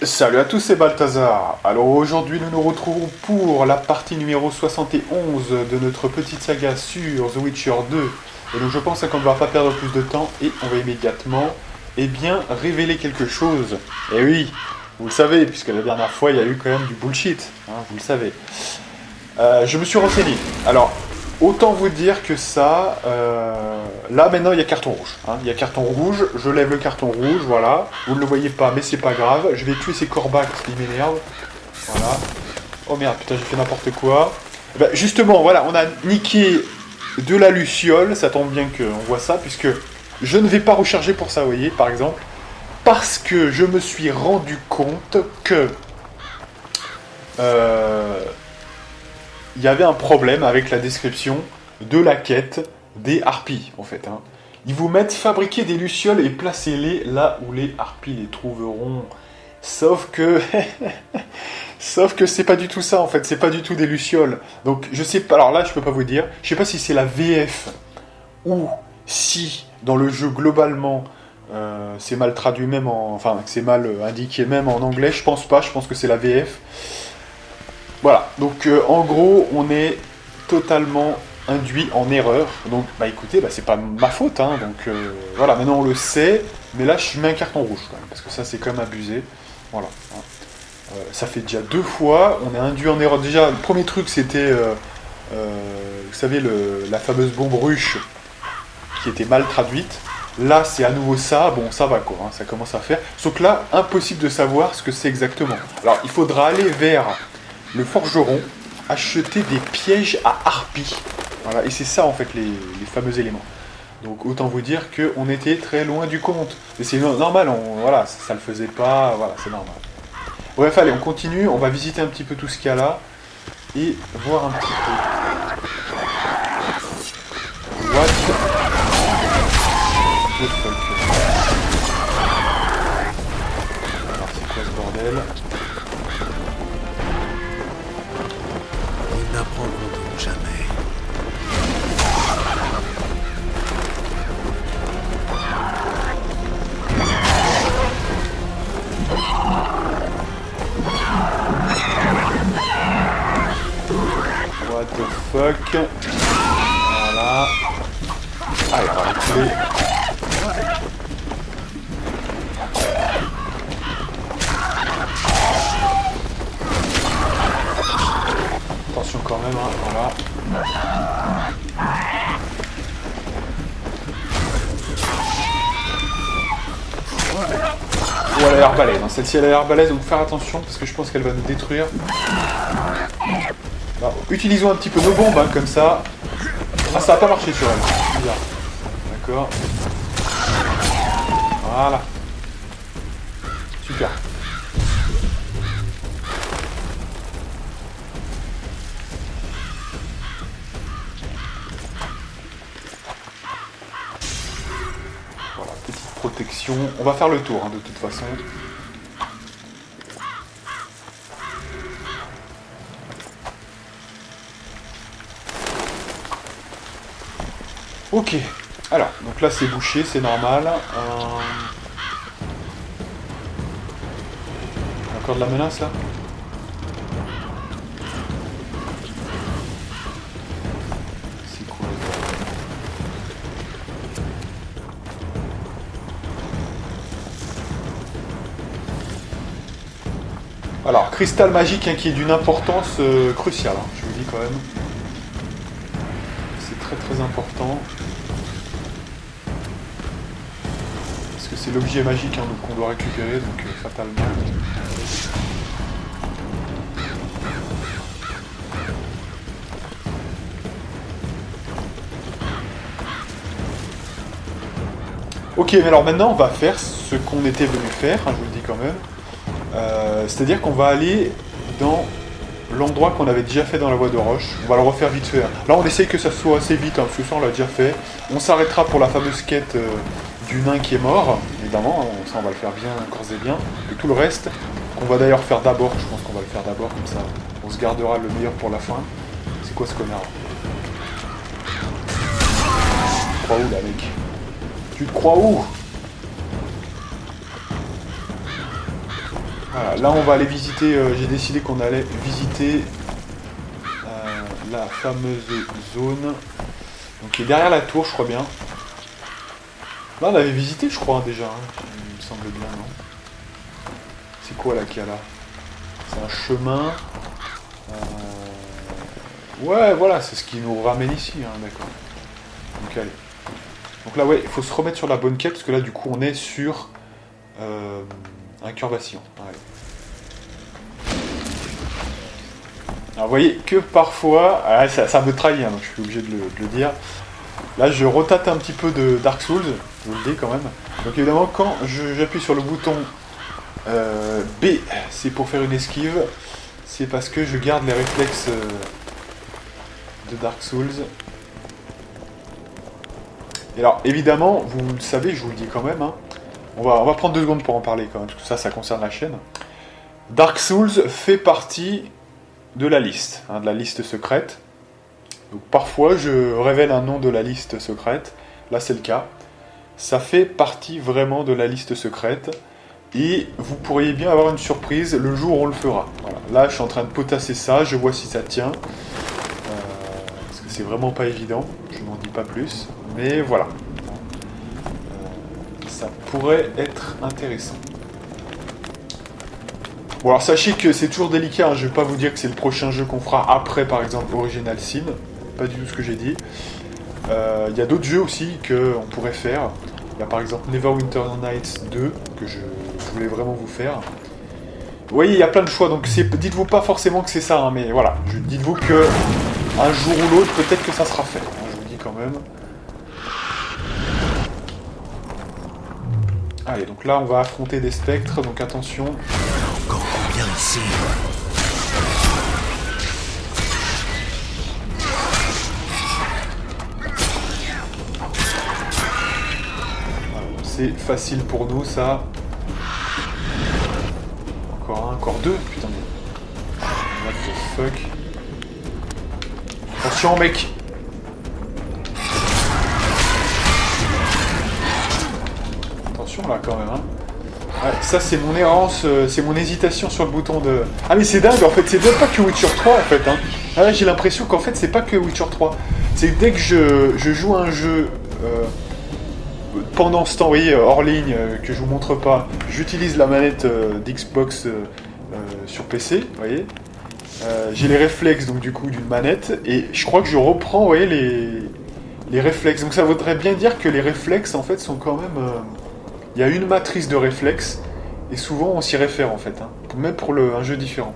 Salut à tous, c'est Balthazar. Alors aujourd'hui nous nous retrouvons pour la partie numéro 71 de notre petite saga sur The Witcher 2. Et donc je pense qu'on ne va pas perdre plus de temps et on va immédiatement révéler quelque chose. Et oui, vous le savez, puisque la dernière fois il y a eu quand même du bullshit, hein, vous le savez. Je me suis renseigné. Alors, autant vous dire que ça, là maintenant il y a carton rouge. Hein. Il y a carton rouge, je lève le carton rouge, voilà. Vous ne le voyez pas, mais c'est pas grave. Je vais tuer ces corbacs qui m'énervent. Voilà. Oh merde, putain, j'ai fait n'importe quoi. Et ben, justement, voilà, on a niqué de la luciole. Ça tombe bien qu'on voit ça, puisque je ne vais pas recharger pour ça, vous voyez, par exemple. Parce que je me suis rendu compte que... il y avait un problème avec la description de la quête des harpies, en fait. Hein. Ils vous mettent fabriquer des lucioles et placez-les là où les harpies les trouveront. Sauf que... Sauf que c'est pas du tout ça, en fait. C'est pas du tout des lucioles. Donc, je sais pas... Alors là, je peux pas vous dire. Je sais pas si c'est la VF ou si, dans le jeu, globalement, c'est mal traduit même en... Enfin, c'est mal indiqué même en anglais. Je pense pas. Je pense que c'est la VF. Voilà, donc en gros, on est totalement induit en erreur. Donc, bah écoutez, bah, c'est pas ma faute, hein, donc voilà, maintenant on le sait, mais là je mets un carton rouge quand même, parce que ça c'est quand même abusé. Voilà. Hein. Ça fait déjà 2 fois, on est induit en erreur. Déjà, le premier truc c'était, vous savez, la fameuse bombe ruche qui était mal traduite. Là, c'est à nouveau ça, bon, ça va quoi, hein, ça commence à faire. Sauf que là, impossible de savoir ce que c'est exactement. Alors, il faudra aller vers le forgeron, acheter des pièges à harpies. Voilà, et c'est ça en fait les fameux éléments. Donc autant vous dire qu'on était très loin du compte. Et c'est normal, voilà, ça le faisait pas, voilà, c'est normal. Bref, allez, on continue, on va visiter un petit peu tout ce qu'il y a là, et voir un petit peu. What the fuck. Alors c'est quoi ce bordel? Ils n'apprendront donc jamais. What the fuck. Voilà. Allez, on va reculer. Attention quand même, hein, voilà. Oh, elle a l'air balèze, hein. Celle-ci elle a l'air balèze, donc faire attention parce que je pense qu'elle va nous détruire. Alors, utilisons un petit peu nos bombes, hein, comme ça. Ah, ça n'a pas marché sur elle. Bizarre. D'accord. Voilà. Super. Voilà, petite protection. On va faire le tour, hein, de toute façon. Ok, alors, donc là c'est bouché, c'est normal. Encore de la menace là? C'est quoi? Alors, cristal magique, hein, qui est d'une importance cruciale, hein, je vous le dis quand même. C'est très très important. Parce que c'est l'objet magique, hein, qu'on doit récupérer, donc fatalement. Ok, mais alors maintenant on va faire ce qu'on était venu faire, hein, je vous le dis quand même. C'est-à-dire qu'on va aller dans l'endroit qu'on avait déjà fait dans la voie de roche. On va le refaire vite fait. Hein. Là on essaye que ça soit assez vite, hein, parce que ça on l'a déjà fait. On s'arrêtera pour la fameuse quête du nain qui est mort, évidemment, hein, ça on va le faire bien, corps et bien. Et tout le reste, qu'on va d'ailleurs faire d'abord, je pense qu'on va le faire d'abord, comme ça on se gardera le meilleur pour la fin. C'est quoi ce connard? Tu te crois où là mec? Tu te crois où? Voilà, là on va aller visiter, j'ai décidé qu'on allait visiter la fameuse zone. Donc qui est derrière la tour, je crois bien. Là on avait visité, je crois, déjà, hein, il me semble bien, non? C'est quoi là qu'il y a là? C'est un chemin. Ouais, voilà, c'est ce qui nous ramène ici, hein, d'accord. Donc allez. Donc là, ouais, il faut se remettre sur la bonne quête, parce que là, du coup, on est sur incurvation. Allez. Alors, vous voyez que parfois, ça me trahit, hein, donc je suis obligé de le dire. Là, je rotate un petit peu de Dark Souls, je vous le dis quand même. Donc évidemment, quand j'appuie sur le bouton B, c'est pour faire une esquive. C'est parce que je garde les réflexes de Dark Souls. Et alors, évidemment, vous le savez, je vous le dis quand même, hein, on va prendre 2 secondes pour en parler quand même, parce que ça concerne la chaîne. Dark Souls fait partie de la liste, hein, de la liste secrète. Donc parfois, je révèle un nom de la liste secrète. Là, c'est le cas. Ça fait partie vraiment de la liste secrète. Et vous pourriez bien avoir une surprise le jour où on le fera. Voilà. Là, je suis en train de potasser ça, je vois si ça tient. Parce que c'est vraiment pas évident, je n'en dis pas plus. Mais voilà. Ça pourrait être intéressant. Bon alors sachez que c'est toujours délicat, hein. Je vais pas vous dire que c'est le prochain jeu qu'on fera après par exemple Original Sin. Pas du tout ce que j'ai dit. Il y a d'autres jeux aussi qu'on pourrait faire. Il y a par exemple Neverwinter Nights 2 que je voulais vraiment vous faire. Vous voyez, il y a plein de choix, donc dites-vous pas forcément que c'est ça, hein, mais voilà. Dites-vous que un jour ou l'autre, peut-être que ça sera fait. Hein, je vous dis quand même. Allez, donc là, on va affronter des spectres, donc attention. Encore combien ici? C'est facile pour nous, ça. Encore un, encore 2. Putain, mais... What the fuck. Attention, mec. Attention, là, quand même, hein. Ouais, ça, c'est mon errance, c'est mon hésitation sur le bouton de... Ah, mais c'est dingue, en fait, c'est même pas que Witcher 3, en fait, hein. Ah, j'ai l'impression qu'en fait, c'est pas que Witcher 3. C'est que dès que je joue à un jeu... pendant ce temps, vous voyez, hors ligne, que je vous montre pas, j'utilise la manette d'Xbox sur PC, vous voyez. J'ai les réflexes, donc du coup, d'une manette, et je crois que je reprends, vous voyez, les réflexes. Donc ça voudrait bien dire que les réflexes, en fait, sont quand même... Il y a une matrice de réflexes, et souvent on s'y réfère, en fait, hein, même pour un jeu différent.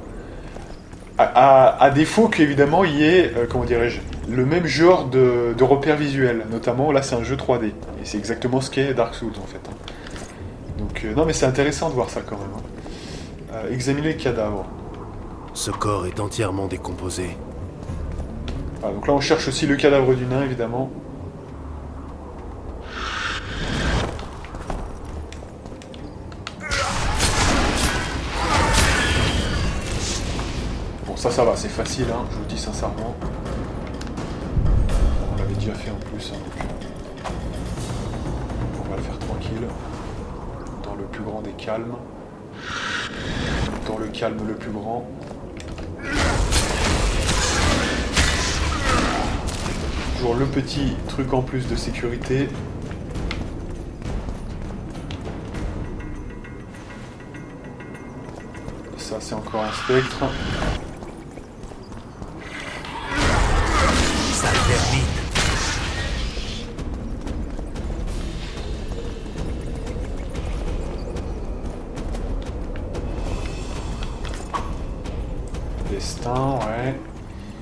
À défaut qu'évidemment il y ait, comment dirais-je, le même genre de repères visuels. Notamment, là c'est un jeu 3D. Et c'est exactement ce qu'est Dark Souls en fait. Hein. Donc, non mais c'est intéressant de voir ça quand même. Hein. Examiner le cadavre. Ce corps est entièrement décomposé. Voilà, donc là on cherche aussi le cadavre du nain évidemment. Ça va, c'est facile, hein, je vous dis sincèrement. On l'avait déjà fait en plus, hein, donc on va le faire tranquille. Dans le plus grand des calmes. Dans le calme le plus grand. Toujours le petit truc en plus de sécurité. Ça, c'est encore un spectre. Destin, ouais.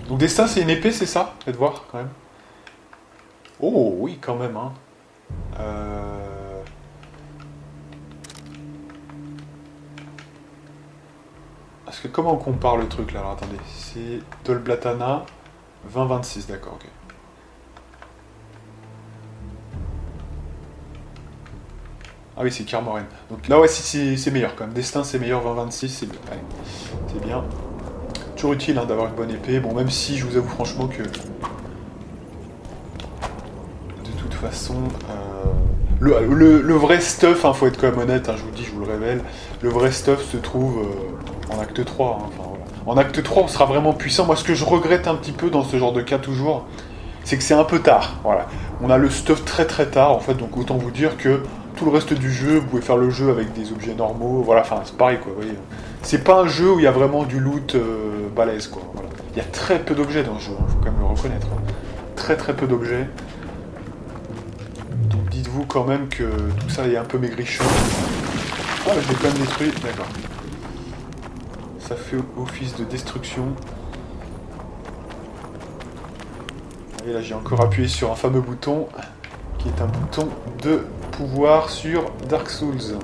Donc destin, c'est une épée, c'est ça? Faites voir, quand même. Oh, oui, quand même, hein. Parce que comment on compare le truc, là? Alors, attendez. C'est Dolblatana, 20-26, d'accord, ok. Ah oui, c'est Kermoren. Donc là, ouais, c'est meilleur, quand même. Destin, c'est meilleur, 20-26, c'est bien. Ouais, c'est bien. Toujours utile hein, d'avoir une bonne épée. Bon, même si je vous avoue franchement que... De toute façon... Le vrai stuff, hein, faut être quand même honnête, hein, je vous le dis, je vous le révèle, le vrai stuff se trouve en acte 3. Hein, enfin, voilà. En acte 3, on sera vraiment puissant. Moi, ce que je regrette un petit peu dans ce genre de cas toujours, c'est que c'est un peu tard. Voilà. On a le stuff très très tard, en fait, donc autant vous dire que tout le reste du jeu, vous pouvez faire le jeu avec des objets normaux, voilà, enfin, c'est pareil, quoi, vous voyez. C'est pas un jeu où il y a vraiment du loot balèze, quoi, voilà. Il y a très peu d'objets dans le jeu, hein, faut quand même le reconnaître. Hein. Très très peu d'objets. Donc dites-vous quand même que tout ça est un peu maigrichon. Ah, je l'ai quand même détruit, d'accord. Ça fait office de destruction. Et là j'ai encore appuyé sur un fameux bouton, qui est un bouton de pouvoir sur Dark Souls.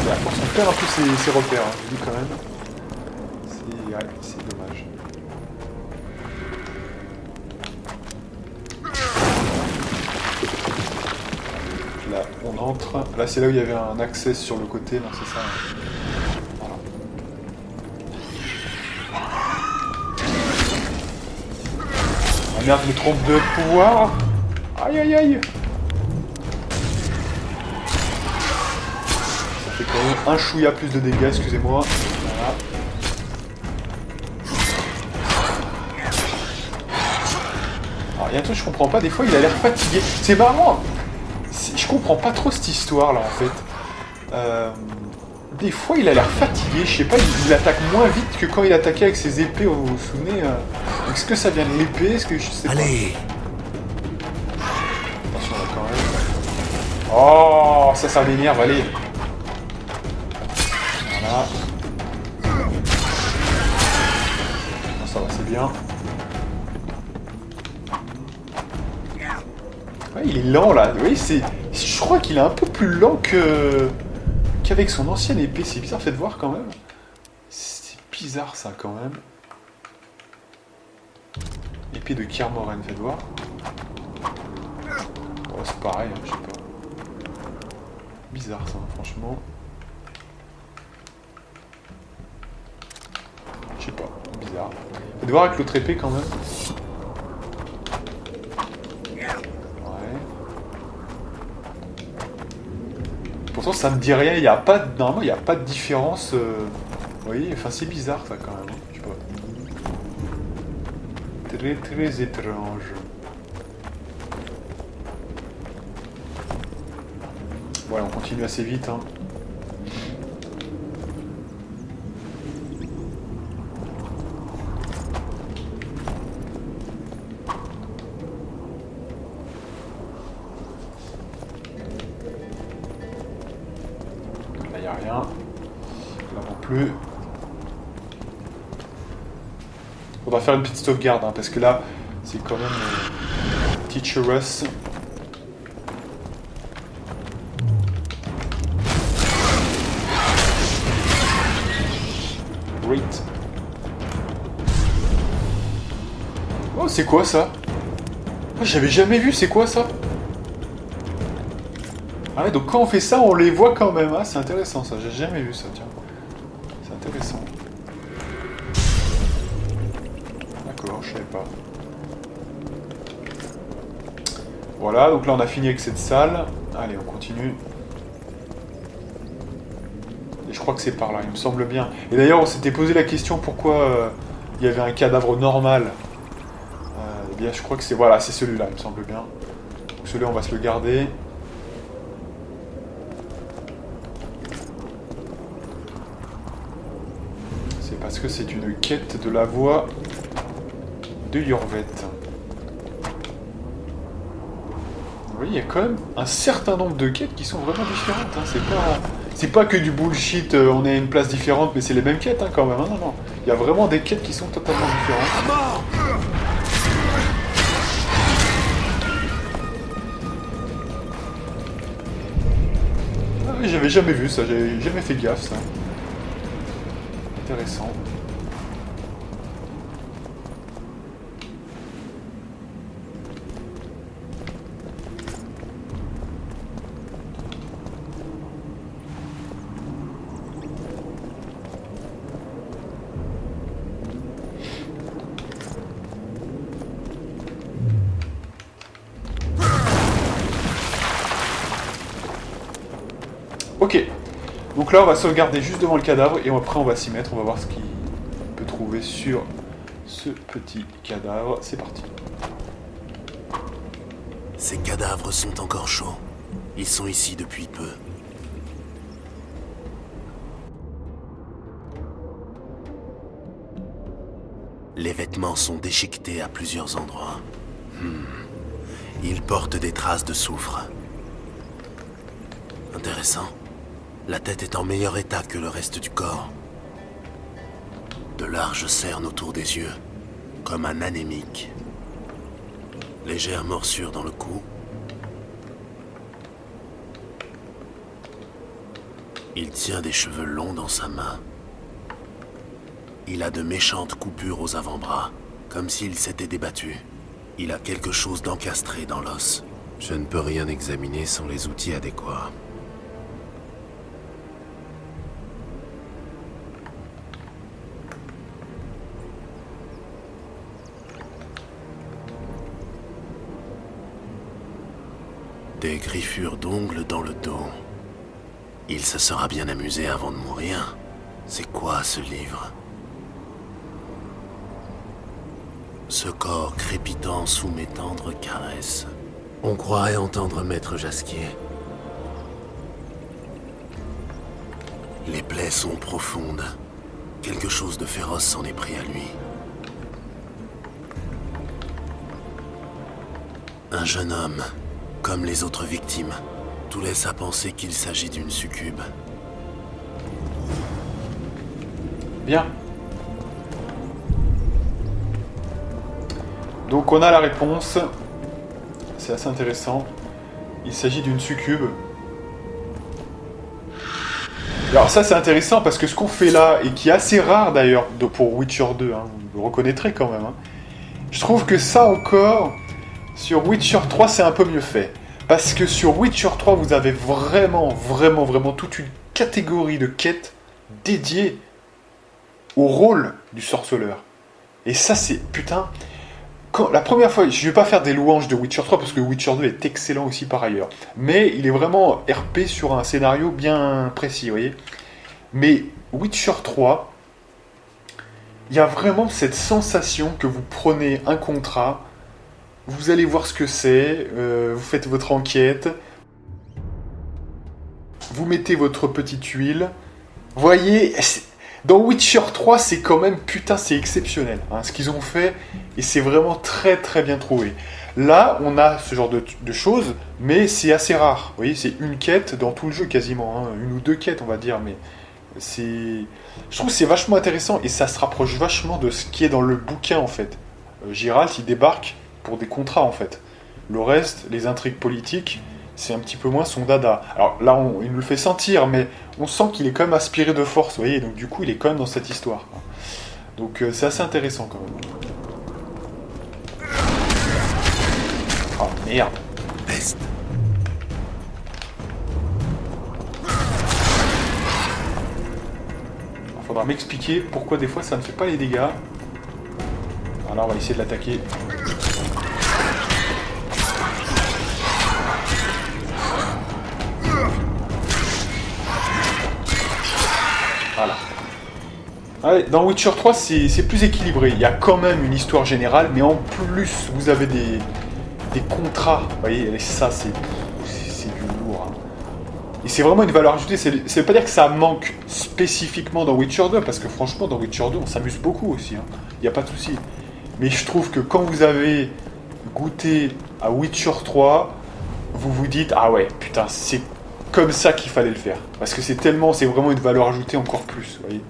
Et à force on perd un peu ses repères, hein, je vous dis quand même. C'est dommage. Là, on entre. Là, c'est là où il y avait un access sur le côté. Non, c'est ça. Voilà. Ah merde, je me trompe de pouvoir. Aïe, aïe, aïe. Ça fait quand même un chouïa plus de dégâts, excusez-moi. Voilà. Alors, il y a un truc que je comprends pas. Des fois, il a l'air fatigué. C'est marrant. Je comprends pas trop cette histoire là en fait. Des fois il a l'air fatigué, je sais pas, il attaque moins vite que quand il attaquait avec ses épées, vous vous souvenez Est-ce que ça vient de l'épée? Est-ce que je sais pas. Allez. Attention là quand même. Oh, ça m'énerve, allez. Voilà. Non, ça va, c'est bien. Ouais, il est lent là, oui, je crois qu'il est un peu plus lent qu'avec son ancienne épée, c'est bizarre, faites voir quand même. C'est bizarre ça quand même. Épée de Kermoren, faites voir. Oh, c'est pareil, hein, je sais pas. Bizarre ça, franchement. Je sais pas, bizarre. Faites voir avec l'autre épée quand même. Pourtant ça me dit rien, il y a pas de... Normalement il n'y a pas de différence. Vous voyez, enfin c'est bizarre ça quand même. Je sais pas. Très très étrange. Voilà, on continue assez vite. Hein. Là, il n'y a rien. Là non plus. Faudra faire une petite sauvegarde, hein, parce que là, c'est quand même Teacher Us. Great. Oh, c'est quoi ça? Oh, j'avais jamais vu, c'est quoi ça? Ah ouais, donc quand on fait ça, on les voit quand même. Ah, c'est intéressant ça, j'ai jamais vu ça, tiens. C'est intéressant. D'accord, je savais pas. Voilà, donc là on a fini avec cette salle. Allez, on continue. Et je crois que c'est par là, il me semble bien. Et d'ailleurs, on s'était posé la question pourquoi il y avait un cadavre normal. Eh bien, je crois que c'est... Voilà, c'est celui-là, il me semble bien. Donc celui-là, on va se le garder. C'est parce que c'est une quête de la voix de Yorvet. Vous voyez, il y a quand même un certain nombre de quêtes qui sont vraiment différentes. Hein. C'est pas que du bullshit, on est à une place différente, mais c'est les mêmes quêtes hein, quand même. Hein. Non, non. Il y a vraiment des quêtes qui sont totalement différentes. Ah, oui, j'avais jamais vu ça, j'avais jamais fait gaffe ça. Intéressant. Ok. Donc là, on va sauvegarder juste devant le cadavre et après, on va s'y mettre. On va voir ce qu'il peut trouver sur ce petit cadavre. C'est parti. Ces cadavres sont encore chauds. Ils sont ici depuis peu. Les vêtements sont déchiquetés à plusieurs endroits. Ils portent des traces de soufre. Intéressant. La tête est en meilleur état que le reste du corps. De larges cernes autour des yeux, comme un anémique. Légère morsure dans le cou. Il tient des cheveux longs dans sa main. Il a de méchantes coupures aux avant-bras, comme s'il s'était débattu. Il a quelque chose d'encastré dans l'os. Je ne peux rien examiner sans les outils adéquats. Des griffures d'ongles dans le dos. Il se sera bien amusé avant de mourir. C'est quoi ce livre? Ce corps crépitant sous mes tendres caresses. On croirait entendre Maître Jasquier. Les plaies sont profondes. Quelque chose de féroce s'en est pris à lui. Un jeune homme, comme les autres victimes, tout laisse à penser qu'il s'agit d'une succube. Bien. Donc on a la réponse. C'est assez intéressant. Il s'agit d'une succube. Alors ça c'est intéressant parce que ce qu'on fait là, et qui est assez rare d'ailleurs pour Witcher 2, hein, vous le reconnaîtrez quand même, hein, je trouve que ça encore, sur Witcher 3 c'est un peu mieux fait. Parce que sur Witcher 3 vous avez vraiment toute une catégorie de quêtes dédiées au rôle du sorceleur. Et ça c'est, putain... La première fois, je ne vais pas faire des louanges de Witcher 3 parce que Witcher 2 est excellent aussi par ailleurs. Mais il est vraiment RP sur un scénario bien précis, vous voyez. Mais Witcher 3, il y a vraiment cette sensation que vous prenez un contrat, vous allez voir ce que c'est, vous faites votre enquête, vous mettez votre petite huile. Vous voyez, dans Witcher 3, c'est quand même, putain, c'est exceptionnel, hein, ce qu'ils ont fait, et c'est vraiment très bien trouvé. Là, on a ce genre de choses, mais c'est assez rare. Vous voyez, c'est une quête dans tout le jeu quasiment, hein, une ou deux quêtes, on va dire, mais c'est... Je trouve que c'est vachement intéressant, et ça se rapproche vachement de ce qui est dans le bouquin, en fait. Geralt, il débarque pour des contrats, en fait. Le reste, les intrigues politiques, c'est un petit peu moins son dada. Alors là, il nous le fait sentir, mais on sent qu'il est quand même aspiré de force, vous voyez, donc du coup, il est quand même dans cette histoire. Donc c'est assez intéressant, quand même. Oh, merde. Peste. Il faudra m'expliquer pourquoi des fois ça ne fait pas les dégâts. Alors là, on va essayer de l'attaquer. Voilà. Allez, dans Witcher 3, c'est plus équilibré. Il y a quand même une histoire générale, mais en plus, vous avez des contrats. Vous voyez, et ça, c'est du lourd. Hein. Et c'est vraiment une valeur ajoutée. Ça veut pas dire que ça manque spécifiquement dans Witcher 2, parce que franchement, dans Witcher 2, on s'amuse beaucoup aussi. Hein. Il n'y a pas de souci. Mais je trouve que quand vous avez goûté à Witcher 3, vous vous dites, ah ouais, putain, c'est comme ça qu'il fallait le faire. Parce que c'est vraiment une valeur ajoutée encore plus, vous voyez.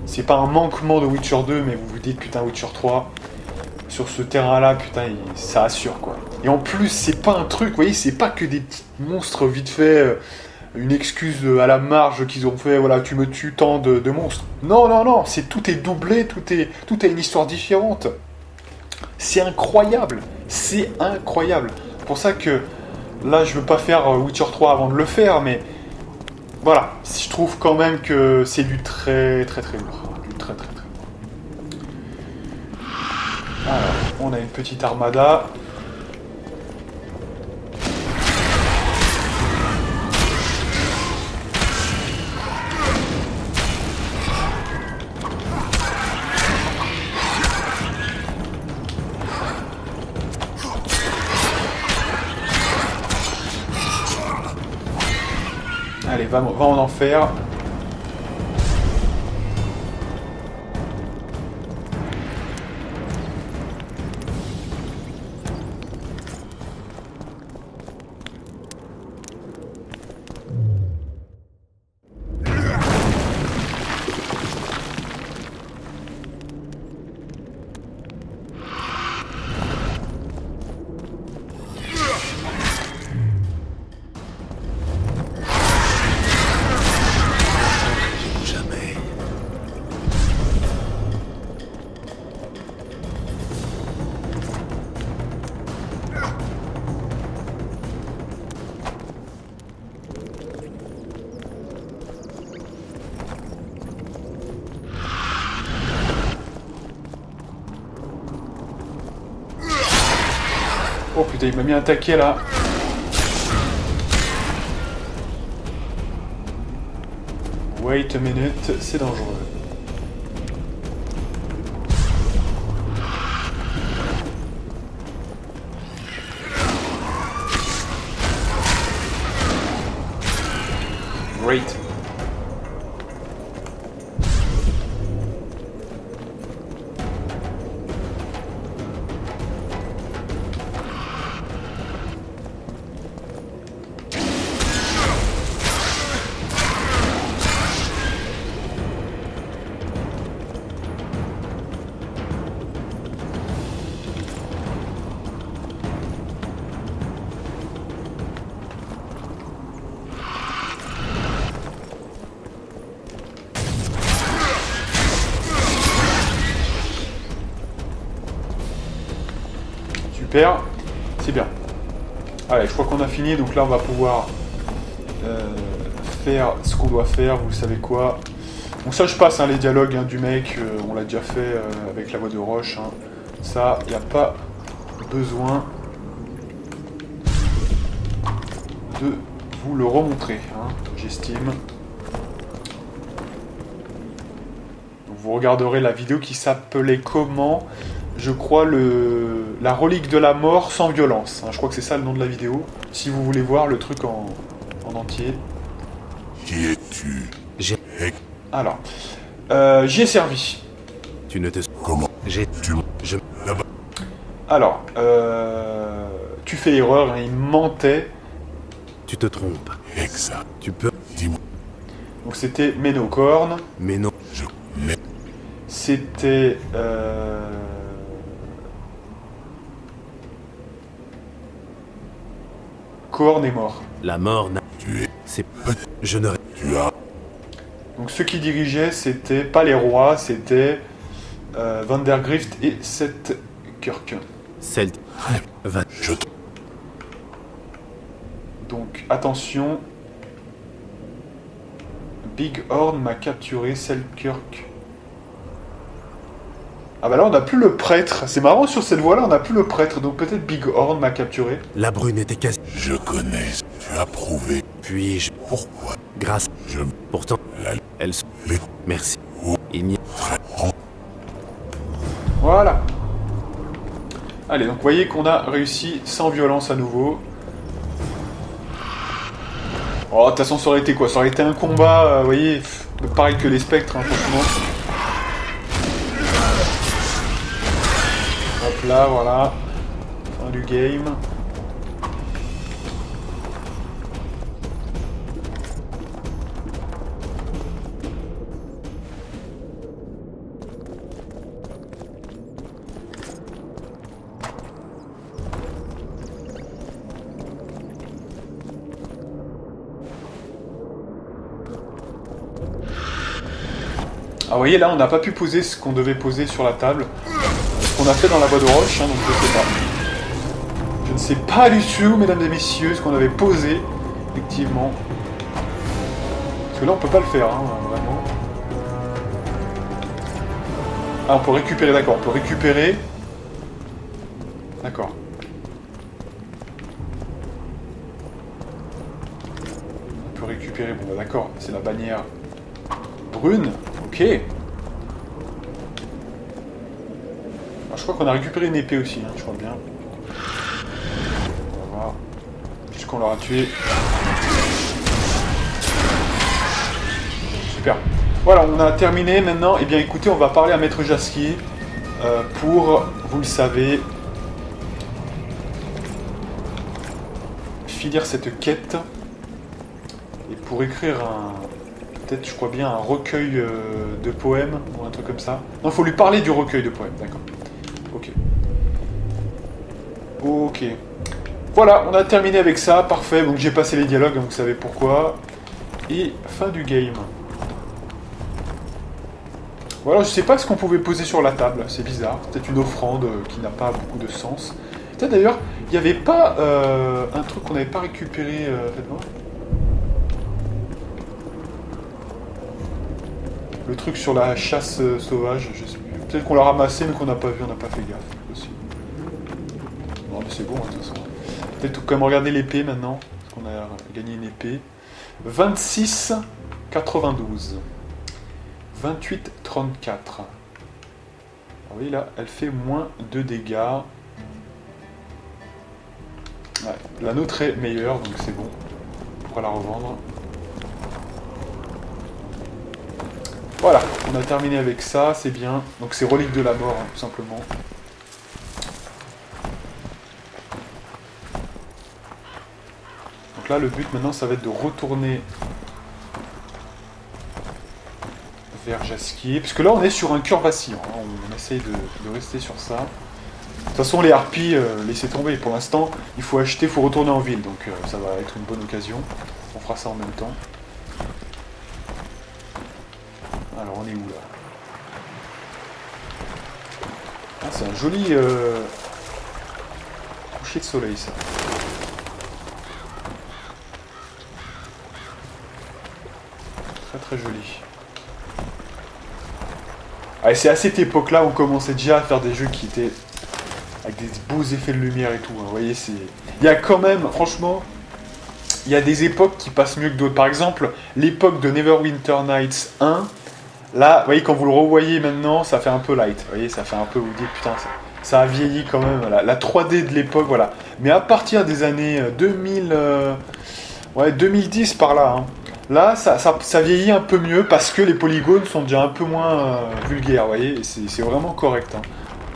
C'est pas un manquement de Witcher 2, mais vous vous dites, putain, Witcher 3, sur ce terrain-là, putain, ça assure, quoi. Et en plus, c'est pas un truc, vous voyez, c'est pas que des petits monstres vite fait, une excuse à la marge qu'ils ont fait, voilà, tu me tues tant de monstres. Non, tout est doublé, tout a une histoire différente. C'est incroyable. C'est incroyable. C'est pour ça que, là, je veux pas faire Witcher 3 avant de le faire, mais... Voilà, je trouve quand même que c'est du très lourd. Du très lourd. Alors, on a une petite armada. Allez, va en enfer. Jamais. Oh putain, il m'a mis un taquet là. Wait a minute, c'est dangereux. Great. Super, c'est bien. Allez, je crois qu'on a fini, donc là on va pouvoir faire ce qu'on doit faire, vous savez quoi. Donc ça je passe, hein, les dialogues hein, du mec, on l'a déjà fait avec la voix de Roche. Hein. Ça, il n'y a pas besoin de vous le remontrer, hein, j'estime. Vous regarderez la vidéo qui s'appelait comment ? Je crois la relique de la mort sans violence. Hein, je crois que c'est ça le nom de la vidéo. Si vous voulez voir le truc en entier. Qui es-tu? Alors, j'y ai servi. Tu ne te... Comment? Là-bas. Alors, tu fais erreur, hein, il mentait. Tu te trompes. Exact. Tu peux... Dis-moi. Donc c'était Ménocorne. Mais non. C'était... Corne est mort. La mort n'a... Tu es... C'est... Je ne... Tu as... Donc ceux qui dirigeaient, c'était pas les rois, c'était Van der Grift et Seltkirk. Celle... Va... Je... Donc attention. Big Horn m'a capturé, Seltkirk. Ah bah là on n'a plus le prêtre. C'est marrant, sur cette voie là on n'a plus le prêtre. Donc peut-être Big Horn m'a capturé. La brune était quasi... Je connais. Tu as prouvé. Puis-je... Pourquoi? Grâce... Je... Pourtant... Elle se... Merci. Il n'y a... Voilà. Allez, donc vous voyez qu'on a réussi sans violence à nouveau. Oh, de toute façon ça aurait été quoi? Ça aurait été un combat, vous voyez, pareil que les spectres, hein, franchement. Hop là, voilà. Fin du game. Ah, vous voyez, là, on n'a pas pu poser ce qu'on devait poser sur la table. Ce qu'on a fait dans la voie de Roche, hein, donc je sais pas. Je ne sais pas du tout, mesdames et messieurs, ce qu'on avait posé, effectivement. Parce que là, on peut pas le faire, hein, vraiment. Ah, on peut récupérer, d'accord, on peut récupérer. D'accord. On peut récupérer, bon, bah, d'accord, c'est la bannière brune. Ok. Alors, je crois qu'on a récupéré une épée aussi, hein, je crois bien. On va voir. Puisqu'on l'aura tué. Voilà, on a terminé maintenant. Eh bien écoutez, on va parler à Maître Jasquier pour, vous le savez, finir cette quête et pour écrire peut-être je crois bien un recueil de poèmes ou un truc comme ça. Non, faut lui parler du recueil de poèmes, d'accord. Ok. Ok. Voilà, on a terminé avec ça, parfait. Donc j'ai passé les dialogues, donc vous savez pourquoi. Et fin du game. Voilà, je sais pas ce qu'on pouvait poser sur la table, c'est bizarre. Peut-être une offrande qui n'a pas beaucoup de sens. Peut-être d'ailleurs, il n'y avait pas un truc qu'on n'avait pas récupéré. Faites-moi. Le truc sur la chasse sauvage, je sais plus. Peut-être qu'on l'a ramassé mais qu'on n'a pas vu, on n'a pas fait gaffe aussi. Non mais c'est bon, de toute façon. Peut-être quand même regarder l'épée maintenant, parce qu'on a gagné une épée. 26,92. 28,34. Oui, là, elle fait moins de dégâts. Ouais, la nôtre est meilleure, donc c'est bon. On pourra la revendre. Voilà, on a terminé avec ça, c'est bien. Donc c'est relique de la mort, hein, tout simplement. Donc là, le but maintenant, ça va être de retourner vers Jasquier. Puisque là, on est sur un cœur vacillant. Hein, on essaye de rester sur ça. De toute façon, les harpies, laissez tomber. Pour l'instant, il faut acheter, il faut retourner en ville. Donc ça va être une bonne occasion. On fera ça en même temps. Alors, on est où là? Ah, c'est un joli coucher de soleil, ça. Très très joli. Ah, et c'est à cette époque-là on commençait déjà à faire des jeux qui étaient avec des beaux effets de lumière et tout. Hein. Vous voyez, c'est. Il y a quand même, franchement, il y a des époques qui passent mieux que d'autres. Par exemple, l'époque de Neverwinter Nights 1. Là, vous voyez, quand vous le revoyez maintenant, ça fait un peu light. Vous voyez, ça fait un peu, vous dites, putain, ça a vieilli quand même. La 3D de l'époque, voilà. Mais à partir des années 2000, 2010 par là, hein, là, ça vieillit un peu mieux parce que les polygones sont déjà un peu moins vulgaires, vous voyez. C'est vraiment correct. Hein.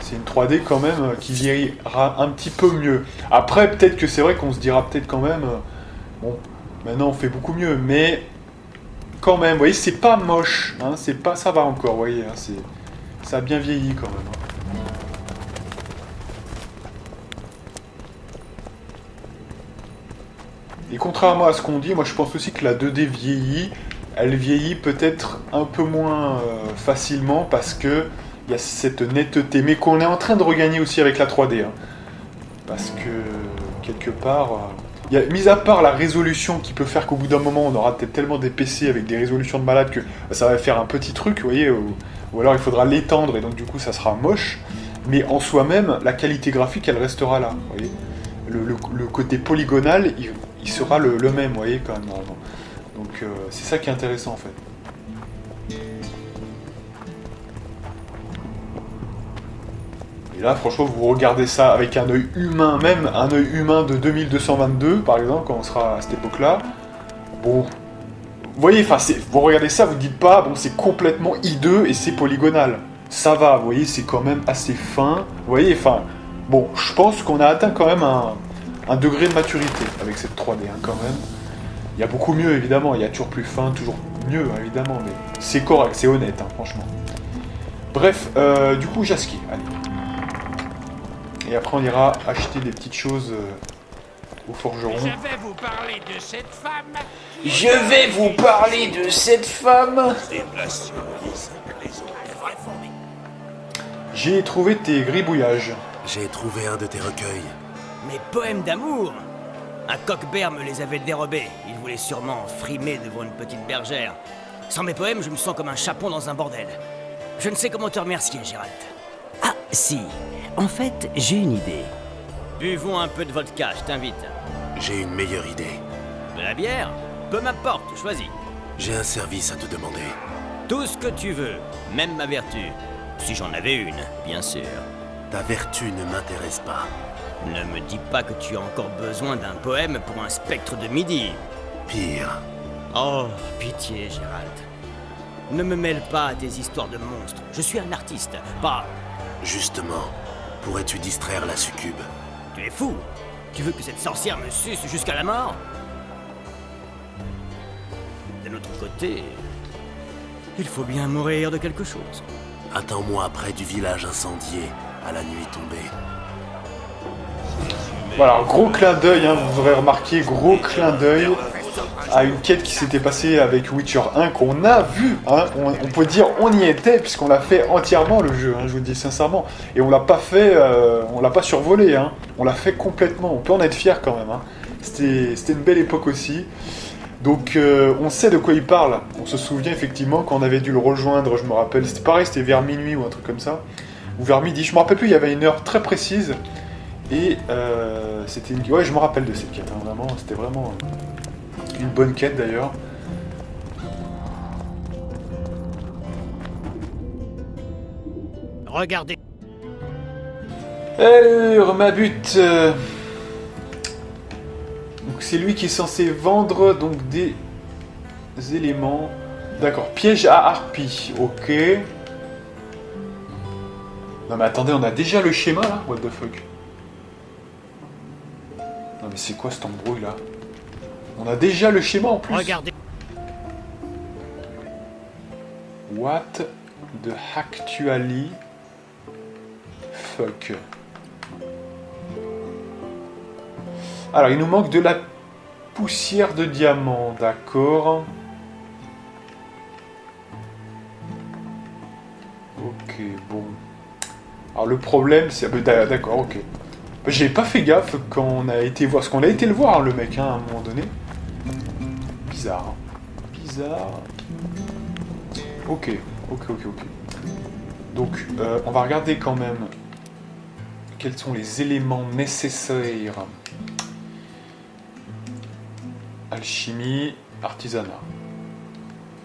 C'est une 3D quand même qui vieillira un petit peu mieux. Après, peut-être que c'est vrai qu'on se dira peut-être quand même, bon, maintenant on fait beaucoup mieux, mais quand même, vous voyez, c'est pas moche, hein, c'est pas, ça va encore, vous voyez, hein, ça a bien vieilli quand même. Hein. Et contrairement à ce qu'on dit, moi je pense aussi que la 2D vieillit, elle vieillit peut-être un peu moins facilement parce que il y a cette netteté, mais qu'on est en train de regagner aussi avec la 3D, hein, parce que quelque part. Mis à part la résolution qui peut faire qu'au bout d'un moment on aura peut-être tellement des PC avec des résolutions de malade que ça va faire un petit truc, vous voyez, ou alors il faudra l'étendre et donc du coup ça sera moche, mais en soi-même la qualité graphique elle restera là, vous voyez. Le côté polygonal il sera le même, vous voyez, quand même, normalement. Donc c'est ça qui est intéressant en fait. Et là, franchement, vous regardez ça avec un œil humain, même un œil humain de 2222, par exemple, quand on sera à cette époque-là. Bon, vous voyez, enfin, vous regardez ça, vous ne dites pas, bon, c'est complètement hideux et c'est polygonal. Ça va, vous voyez, c'est quand même assez fin. Vous voyez, enfin, bon, je pense qu'on a atteint quand même un degré de maturité avec cette 3D, hein, quand même. Il y a beaucoup mieux, évidemment, il y a toujours plus fin, toujours mieux, hein, évidemment, mais c'est correct, c'est honnête, hein, franchement. Bref, du coup, Jasquier, allez. Et après, on ira acheter des petites choses au forgeron. Je vais vous parler de cette femme. Je vais vous parler de cette femme. J'ai trouvé tes gribouillages. J'ai trouvé un de tes recueils. Mes poèmes d'amour. Un coq-bear me les avait dérobés. Il voulait sûrement frimer devant une petite bergère. Sans mes poèmes, je me sens comme un chapon dans un bordel. Je ne sais comment te remercier, Gérald. Ah, si. En fait, j'ai une idée. Buvons un peu de vodka, je t'invite. J'ai une meilleure idée. De la bière? Peu m'importe, choisis. J'ai un service à te demander. Tout ce que tu veux, même ma vertu. Si j'en avais une, bien sûr. Ta vertu ne m'intéresse pas. Ne me dis pas que tu as encore besoin d'un poème pour un spectre de midi. Pire. Oh, pitié, Gérald. Ne me mêle pas à tes histoires de monstres. Je suis un artiste, pas... Justement, pourrais-tu distraire la succube? Tu es fou? Tu veux que cette sorcière me suce jusqu'à la mort? D'un autre côté, il faut bien mourir de quelque chose. Attends-moi près du village incendié, à la nuit tombée. Voilà, gros clin d'œil, hein, vous aurez remarqué, gros clin d'œil à une quête qui s'était passée avec Witcher 1 qu'on a vu, hein, on peut dire on y était puisqu'on l'a fait entièrement le jeu, hein, je vous le dis sincèrement, et on l'a pas fait, on l'a pas survolé, hein, on l'a fait complètement, on peut en être fier quand même, hein. C'était une belle époque aussi, donc on sait de quoi il parle, on se souvient effectivement quand on avait dû le rejoindre, je me rappelle, c'était pareil, c'était vers minuit ou un truc comme ça, ou vers midi, je me rappelle plus, il y avait une heure très précise, et c'était une... Ouais, je me rappelle de cette quête, hein, vraiment, c'était vraiment une bonne quête d'ailleurs. Regardez. Alors, ma butte... Donc c'est lui qui est censé vendre donc des éléments. D'accord, piège à harpie, ok. Non mais attendez, on a déjà le schéma là? What the fuck? Non mais c'est quoi cette embrouille là? On a déjà le schéma en plus. Regardez. What the actually fuck? Alors il nous manque de la poussière de diamant, d'accord. Ok, bon. Alors le problème c'est... D'accord, ok. J'ai pas fait gaffe quand on a été voir... Parce qu'on a été le voir, hein, le mec, hein, à un moment donné. Bizarre. Hein. Bizarre. Ok. Donc, on va regarder quand même quels sont les éléments nécessaires. Alchimie, artisanat.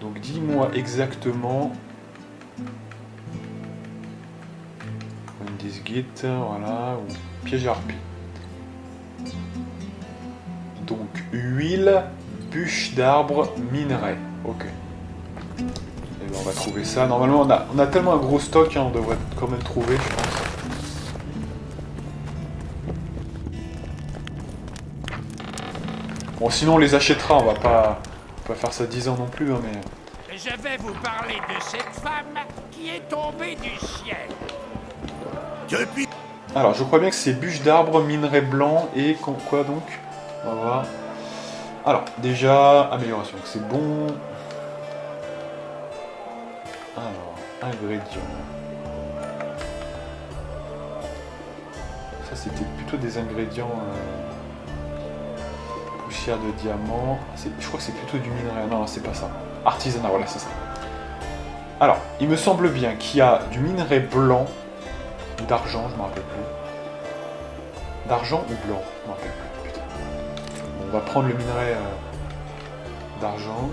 Donc, dis-moi exactement... Disgit, voilà, ou piège à harpie. Donc, huile, bûche d'arbre, minerai. Ok. Et ben, on va trouver ça. Normalement, on a tellement un gros stock, hein, on devrait quand même trouver, je pense. Bon, sinon, on les achètera, on va pas faire ça 10 ans non plus, hein, mais... Je vais vous parler de cette femme qui est tombée du ciel. Alors, je crois bien que c'est bûche d'arbre, minerai blanc et quoi donc? On va voir. Alors, déjà, amélioration, c'est bon. Alors, ingrédients. Ça, c'était plutôt des ingrédients... poussière de diamant. Je crois que c'est plutôt du minerai. Non, c'est pas ça. Artisanat, voilà, c'est ça. Alors, il me semble bien qu'il y a du minerai blanc ou d'argent, je me rappelle plus. D'argent ou blanc, je me rappelle plus. Putain. Bon, on va prendre le minerai d'argent.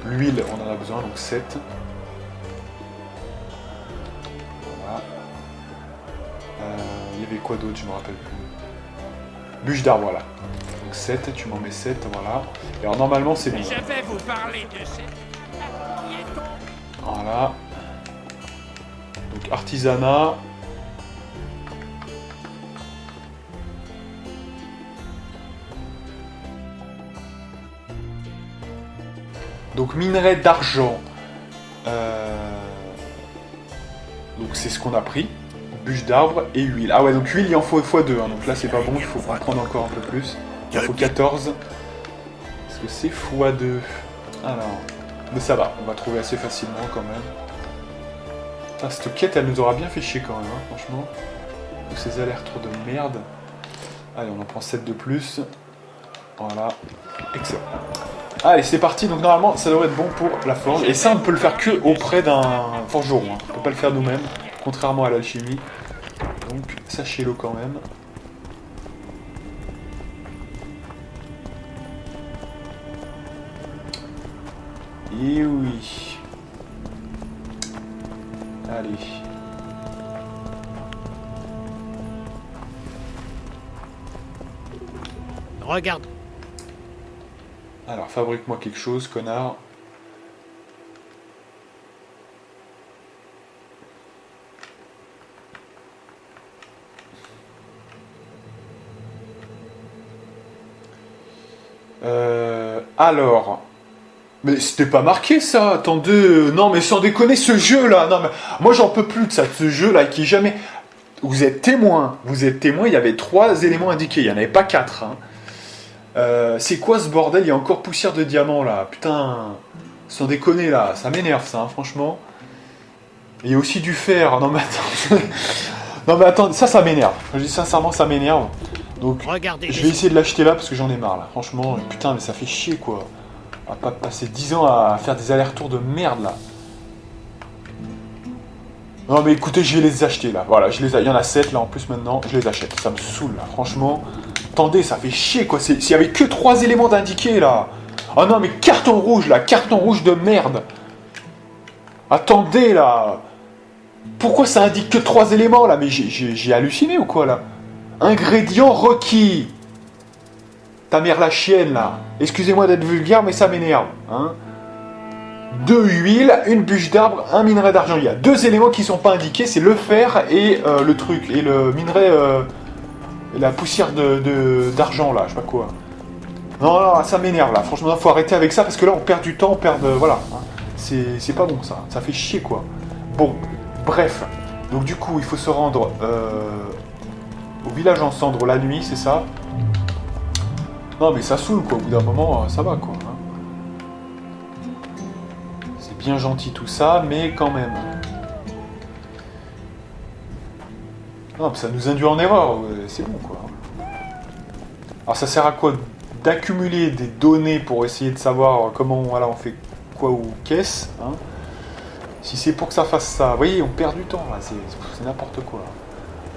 L'huile, on en a besoin, donc 7. Voilà. Il y avait quoi d'autre, je me rappelle plus. Bûche d'arbre, voilà. Donc 7, tu m'en mets 7, voilà. Et alors normalement c'est bon. Je vais vous parler de cette femme qui est tombée. Voilà. Donc artisanat. Donc minerai d'argent. Donc c'est ce qu'on a pris. Bûche d'arbre et huile. Ah ouais, donc huile il en faut x2, hein, donc là c'est pas bon, il faut en prendre encore un peu plus. Il en faut 14. Est-ce que c'est x2? Alors, mais ça va, on va trouver assez facilement quand même. Ah, cette quête elle nous aura bien fait chier quand même, hein, franchement. Tous ces allers-retours de merde. Allez, on en prend 7 de plus. Voilà, excellent. Allez, c'est parti, donc normalement ça devrait être bon pour la forge. Et ça on ne peut le faire que auprès d'un forgeron, hein. On peut pas le faire nous-mêmes. Contrairement à l'alchimie. Donc, sachez-le quand même. Et oui. Allez. Regarde. Alors, fabrique-moi quelque chose, connard. Alors... Mais c'était pas marqué ça, attendez, non mais sans déconner ce jeu là, non mais moi j'en peux plus de ça, de ce jeu là qui est jamais... Vous êtes témoin, il y avait 3 éléments indiqués, il n'y en avait pas 4. Hein. C'est quoi ce bordel, il y a encore poussière de diamant là, putain, sans déconner là, ça m'énerve ça, hein, franchement. Il y a aussi du fer, non mais attends, non mais attends, ça m'énerve, je dis sincèrement ça m'énerve. Donc Regardez je vais essayer de l'acheter là parce que j'en ai marre là, franchement, putain mais ça fait chier quoi. On va pas passer 10 ans à faire des allers-retours de merde là. Non mais écoutez, je vais les acheter là. Voilà, il y en a 7 là en plus maintenant, je les achète. Ça me saoule là, franchement. Attendez, ça fait chier quoi. S'il y avait que 3 éléments d'indiqués là. Oh non mais carton rouge là, carton rouge de merde. Attendez là. Pourquoi ça indique que 3 éléments là? Mais j'ai halluciné ou quoi là? Ingrédients requis. Ta mère la chienne là. Excusez-moi d'être vulgaire mais ça m'énerve. Hein. 2 huiles, une bûche d'arbre, un minerai d'argent. Il y a 2 éléments qui sont pas indiqués, c'est le fer et le truc. Et le minerai, la poussière d'argent là, je sais pas quoi. Non, ça m'énerve là. Franchement, faut arrêter avec ça parce que là on perd du temps, on perd de... Voilà. Hein. C'est pas bon ça. Ça fait chier quoi. Bon, bref. Donc du coup, il faut se rendre au village en cendres la nuit, c'est ça? Non mais ça saoule quoi, au bout d'un moment, ça va quoi. Hein. C'est bien gentil tout ça, mais quand même. Non, ça nous induit en erreur, c'est bon quoi. Alors ça sert à quoi d'accumuler des données pour essayer de savoir comment voilà, on fait quoi ou qu'est-ce, hein. Si c'est pour que ça fasse ça, vous voyez, on perd du temps là, c'est n'importe quoi.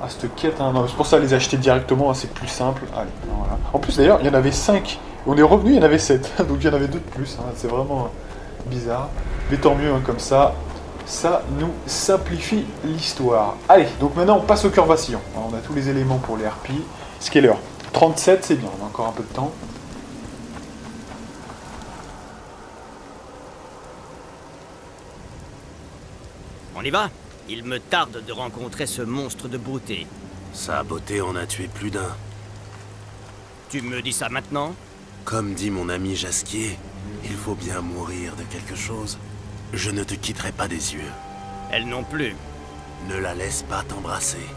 Ah, cette quête, hein, non, c'est pour ça les acheter directement, hein, c'est plus simple. Allez, voilà. En plus d'ailleurs, il y en avait 5. On est revenu, il y en avait 7. Donc il y en avait 2 de plus. Hein, c'est vraiment bizarre. Mais tant mieux, hein, comme ça nous simplifie l'histoire. Allez, donc maintenant on passe au cœur vacillant. Alors, on a tous les éléments pour les harpies. Ce qui est l'heure 37, c'est bien, on a encore un peu de temps. On y va? Il me tarde de rencontrer ce monstre de beauté. Sa beauté en a tué plus d'un. Tu me dis ça maintenant? Comme dit mon ami Jasquier, il faut bien mourir de quelque chose. Je ne te quitterai pas des yeux. Elle non plus. Ne la laisse pas t'embrasser.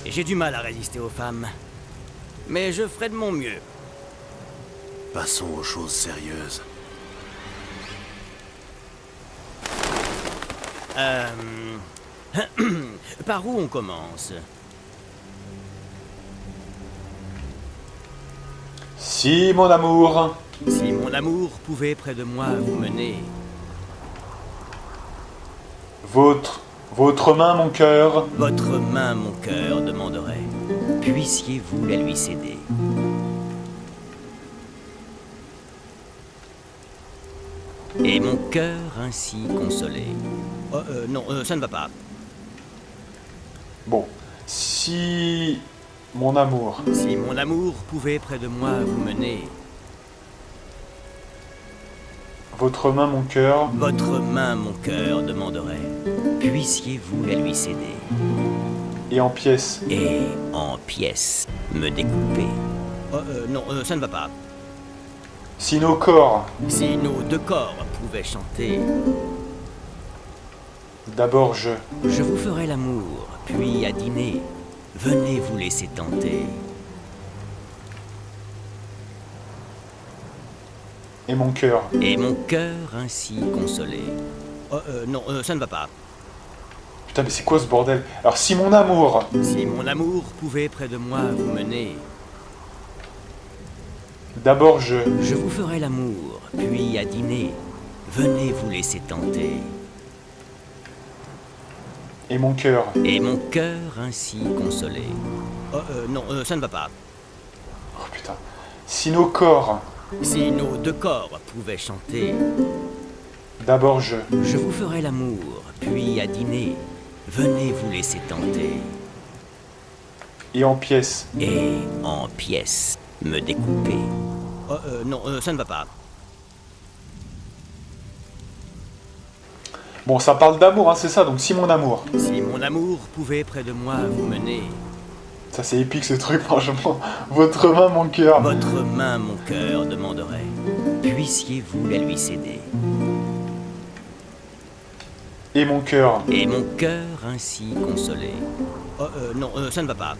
J'ai du mal à résister aux femmes. Mais je ferai de mon mieux. Passons aux choses sérieuses. Par où on commence? Si, mon amour. Si mon amour pouvait près de moi vous mener. Votre main, mon cœur. Votre main, mon cœur, demanderait. Puissiez-vous la lui céder? Et mon cœur ainsi consolé. Non, ça ne va pas. Bon, si mon amour. Si mon amour pouvait près de moi vous mener. Votre main, mon cœur. Votre main, mon cœur, demanderait. Puissiez-vous la lui céder? Et en pièces. Et en pièces, me découper. Non, ça ne va pas. Si nos corps. Si nos 2 corps pouvaient chanter. D'abord je. Je vous ferai l'amour, puis à dîner, venez vous laisser tenter. Et mon cœur. Et mon cœur ainsi consolé. Non, ça ne va pas. Putain, mais c'est quoi ce bordel? Alors, si mon amour. Si mon amour pouvait près de moi vous mener. D'abord je. Je vous ferai l'amour, puis à dîner, venez vous laisser tenter. Et mon cœur. Et mon cœur ainsi consolé. Non, ça ne va pas. Oh putain. Si nos corps. Si nos 2 corps pouvaient chanter. D'abord je. Je vous ferai l'amour, puis à dîner, venez vous laisser tenter. Et en pièces. Et en pièces, me découper. Non, ça ne va pas. Bon, ça parle d'amour, hein, c'est ça, donc si mon amour. Si mon amour pouvait près de moi vous mener. Ça, c'est épique ce truc, franchement. Votre main, mon cœur. Votre main, mon cœur, demanderait. puissiez-vous la lui céder. Et mon cœur. Et mon cœur ainsi consolé. Non, ça ne va pas.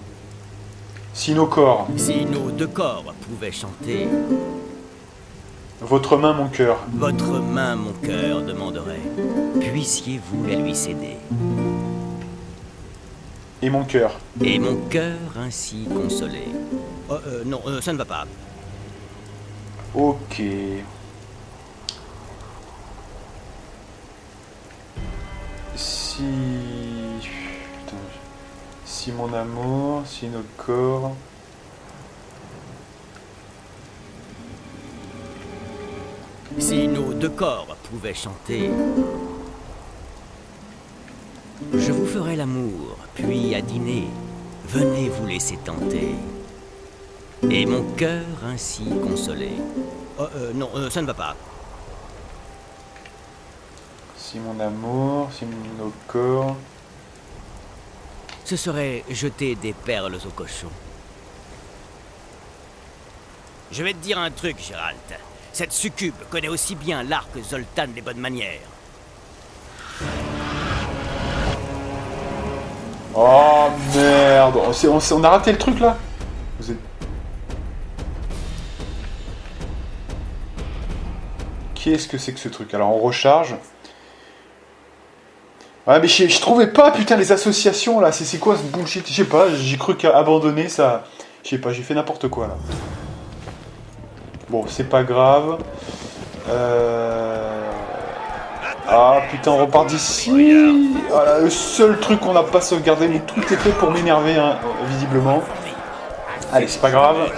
Si nos corps. Si nos deux corps pouvaient chanter, Votre main, mon cœur. votre main, mon cœur, demanderait. Puissiez-vous la lui céder. Et mon cœur. Et mon cœur ainsi consolé. Non, ça ne va pas. Ok. Si... Putain. Si mon amour, si nos corps... Si nos deux corps pouvaient chanter, Je vous ferai l'amour, puis à dîner, venez vous laisser tenter. Et mon cœur ainsi consolé. non, ça ne va pas. Si mon amour, si nos corps... Ce serait jeter des perles au cochon. Je vais te dire un truc, Gérald. Cette succube connaît aussi bien l'art que Zoltan des bonnes manières. Oh merde, on a raté le truc là. Vous êtes... Qu'est-ce que c'est que ce truc? Alors on recharge. Ouais mais je trouvais pas putain les associations là, c'est quoi ce bullshit? Je sais pas, j'ai cru qu'à abandonner ça... Je sais pas, j'ai fait n'importe quoi là. Bon, c'est pas grave. Ah putain, on repart d'ici. Voilà, le seul truc qu'on n'a pas sauvegardé, mais tout est fait pour m'énerver, hein, visiblement. Allez, c'est pas grave.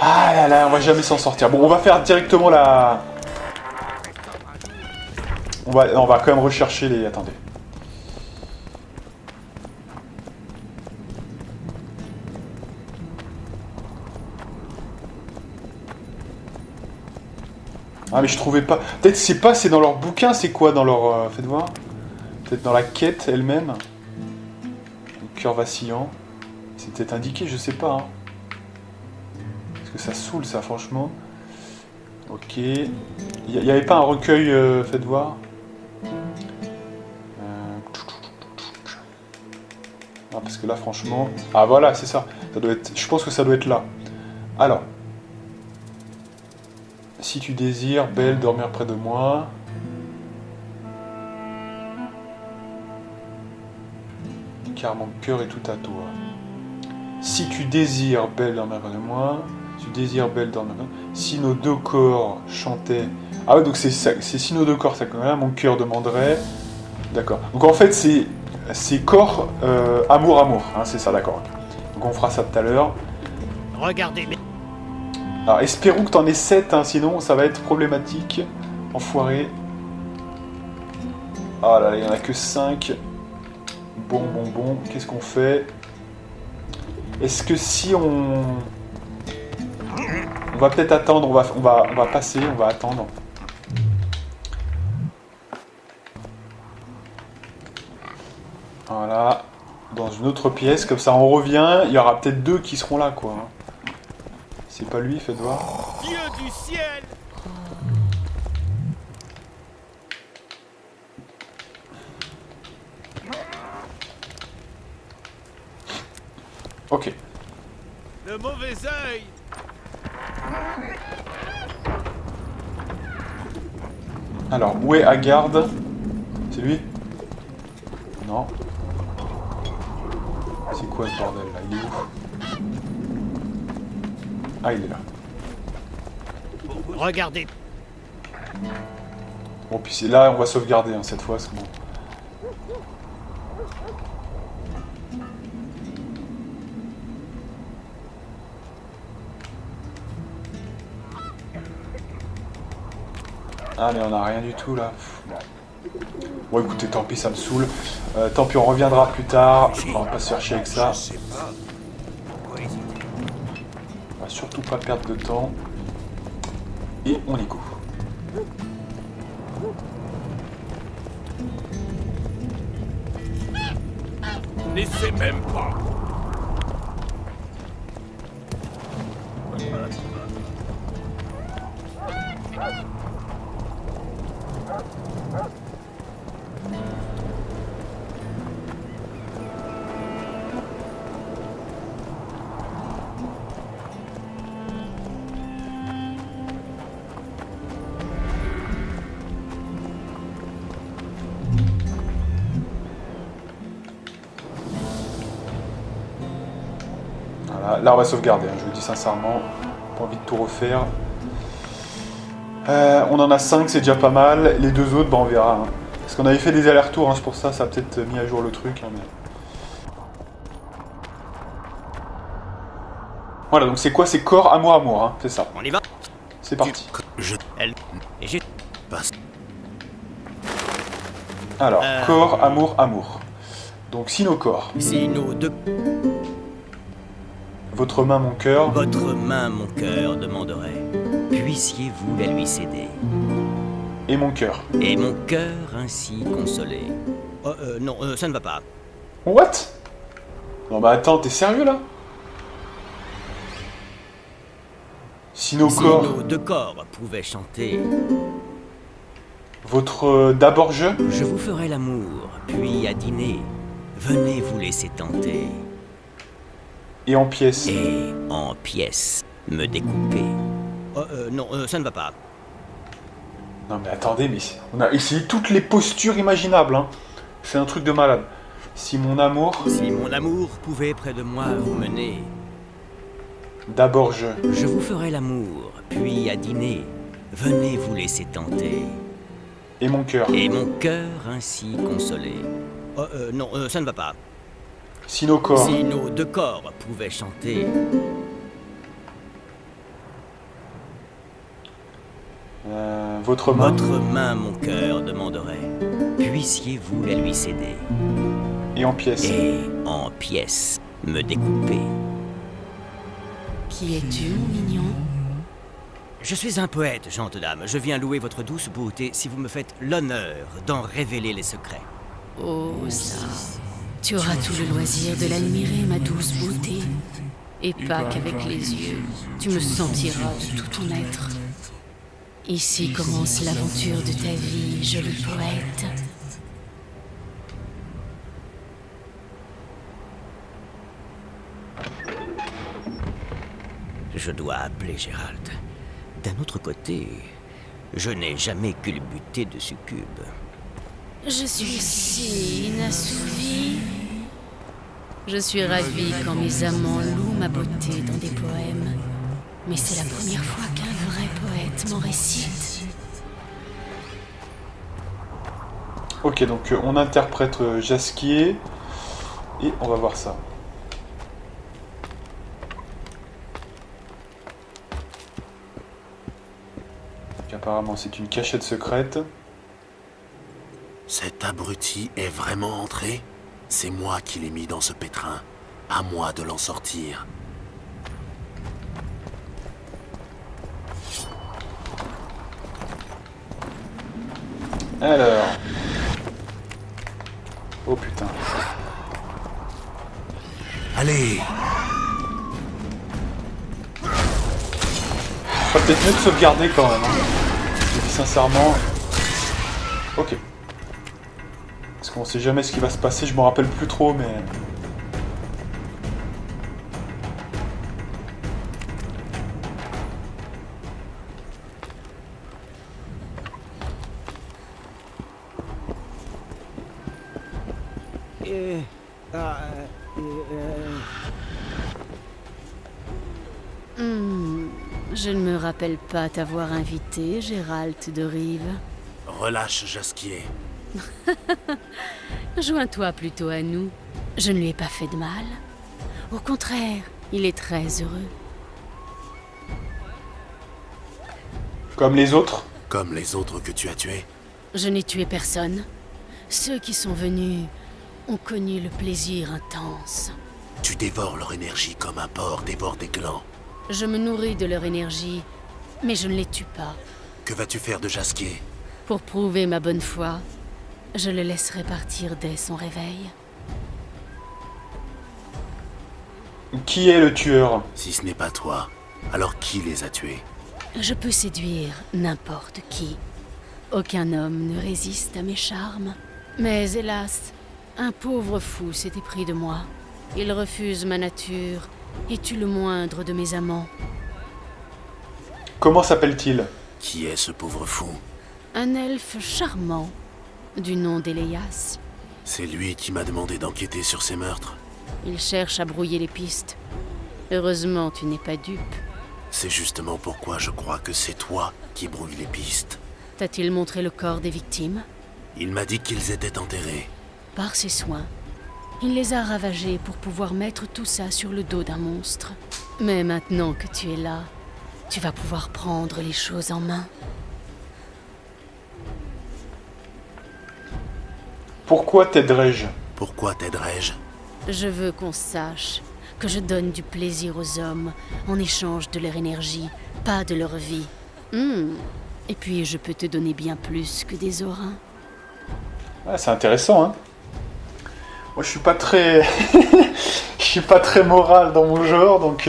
Ah là là, on va jamais s'en sortir. Bon, on va faire directement la... On va quand même rechercher les... Attendez. Ah mais je trouvais pas... Peut-être c'est pas, c'est dans leur bouquin, c'est quoi dans leur... Faites voir. Peut-être dans la quête elle-même. Le cœur vacillant. C'est peut-être indiqué, je sais pas. Hein. Parce que ça saoule ça, franchement. Ok. Il n'y avait pas un recueil, faites voir. Ah, parce que là, franchement... Ah voilà, c'est ça. Ça doit être... Je pense que ça doit être là. Alors... Si tu désires, belle, dormir près de moi. Car mon cœur est tout à toi. Si tu désires, belle, dormir près de moi. Si tu désires, belle, dormir près de moi. Si nos deux corps chantaient... Ah ouais, donc c'est si nos deux corps, ça là, mon cœur demanderait... D'accord. Donc en fait, c'est corps, amour, amour. Hein, c'est ça, d'accord. Donc on fera ça tout à l'heure. Regardez, mais... Alors espérons que t'en aies 7, hein, sinon ça va être problématique. Enfoiré. Ah là là, il n'y en a que 5. Bon. Qu'est-ce qu'on fait? Est-ce que si on... On va peut-être attendre, on va passer, on va attendre. Voilà. Dans une autre pièce, comme ça on revient, il y aura peut-être 2 qui seront là, quoi. C'est pas lui, faites voir. Dieu du ciel! Ok. Le mauvais œil! Alors, où est Haggard? C'est lui? Non. C'est quoi ce bordel là? Il est où? Ah, il est là. Regardez. Bon, puis c'est là, on va sauvegarder hein, cette fois, c'est bon. Ah, mais on a rien du tout là. Bon, écoutez, tant pis, ça me saoule. Tant pis, on reviendra plus tard. On va pas se faire chier avec ça. On va surtout pas perdre de temps. Et on y go. N'essaie même pas! Voilà, là on va sauvegarder, hein, je vous le dis sincèrement, pas envie de tout refaire. On en a 5, c'est déjà pas mal. Les deux autres, bah, on verra. Hein. Parce qu'on avait fait des allers-retours, hein, c'est pour ça, ça a peut-être mis à jour le truc. Hein, mais... Voilà, donc c'est quoi? C'est corps, amour, amour, hein, c'est ça. On y va? C'est parti. Elle. Et j'ai. Passe. Alors, corps, amour, amour. Donc si nos corps. Si nos deux. Votre main, mon cœur. Votre main, mon cœur, demanderait. Puissiez-vous la lui céder, Et mon cœur. et mon cœur ainsi consolé. Non, ça ne va pas. What? Non bah attends, t'es sérieux là? Si nos Si corps... nos deux corps pouvaient chanter. Votre d'abord je? Je vous ferai l'amour, puis à dîner, venez vous laisser tenter, Et en pièces. et en pièces me découper. Non, ça ne va pas. Non mais attendez, mais on a essayé toutes les postures imaginables, hein. C'est un truc de malade. Si mon amour... Si mon amour pouvait près de moi vous mener. D'abord je. Je vous ferai l'amour, puis à dîner, venez vous laisser tenter, Et mon cœur. et mon cœur ainsi consolé. Non, ça ne va pas. Si nos corps... Si nos deux corps pouvaient chanter. Votre main. Votre main, mon cœur, demanderait. Puissiez-vous la lui céder, Et en pièces. et en pièces me découper. Qui es-tu, mon mignon? Je suis un poète, gentes dames. Je viens louer votre douce beauté si vous me faites l'honneur d'en révéler les secrets. Oh, ça. Tu auras tout le loisir de l'admirer, ma douce beauté. Et pas qu'avec les yeux. Tu me sentiras de tout ton être. Ici commence l'aventure de ta vie, joli poète. Je dois appeler Gérald. D'un autre côté, je n'ai jamais culbuté de succube. Je suis si inassouvie. Je suis ravie quand mes amants louent ma beauté dans des poèmes. Mais c'est la première fois qu'un vrai poète m'en récite. Ok, donc on interprète Jasquier. Et on va voir ça. Donc, apparemment c'est une cachette secrète. Cet abruti est vraiment entré? C'est moi qui l'ai mis dans ce pétrin. À moi de l'en sortir. Alors... Oh putain. Allez! Faut peut-être mieux de sauvegarder quand même. Hein. Je dis sincèrement. Ok. Parce qu'on sait jamais ce qui va se passer, je m'en rappelle plus trop, mais... Je ne me rappelle pas t'avoir invité, Gérald de Rive. Relâche, Jasquier. Joins-toi plutôt à nous. Je ne lui ai pas fait de mal. Au contraire, il est très heureux. Comme les autres. Comme les autres que tu as tués. Je n'ai tué personne. Ceux qui sont venus ont connu le plaisir intense. Tu dévores leur énergie comme un porc dévore des glands. Je me nourris de leur énergie, mais je ne les tue pas. Que vas-tu faire de Jasquier? Pour prouver ma bonne foi, je le laisserai partir dès son réveil. Qui est le tueur? Si ce n'est pas toi, alors qui les a tués? Je peux séduire n'importe qui. Aucun homme ne résiste à mes charmes. Mais hélas, un pauvre fou s'est épris de moi. Il refuse ma nature et tue le moindre de mes amants. Comment s'appelle-t-il? Qui est ce pauvre fou? Un elfe charmant, du nom d'Éléas. C'est lui qui m'a demandé d'enquêter sur ces meurtres. Il cherche à brouiller les pistes. Heureusement, tu n'es pas dupe. C'est justement pourquoi je crois que c'est toi qui brouille les pistes. T'a-t-il montré le corps des victimes? Il m'a dit qu'ils étaient enterrés. Par ses soins, il les a ravagés pour pouvoir mettre tout ça sur le dos d'un monstre. Mais maintenant que tu es là, tu vas pouvoir prendre les choses en main. Pourquoi t'aiderais-je? Pourquoi t'aiderais-je? Je veux qu'on sache que je donne du plaisir aux hommes en échange de leur énergie, pas de leur vie. Et puis je peux te donner bien plus que des orins. Ouais, c'est intéressant, hein. Moi, je suis pas très... je suis pas très moral dans mon genre, donc...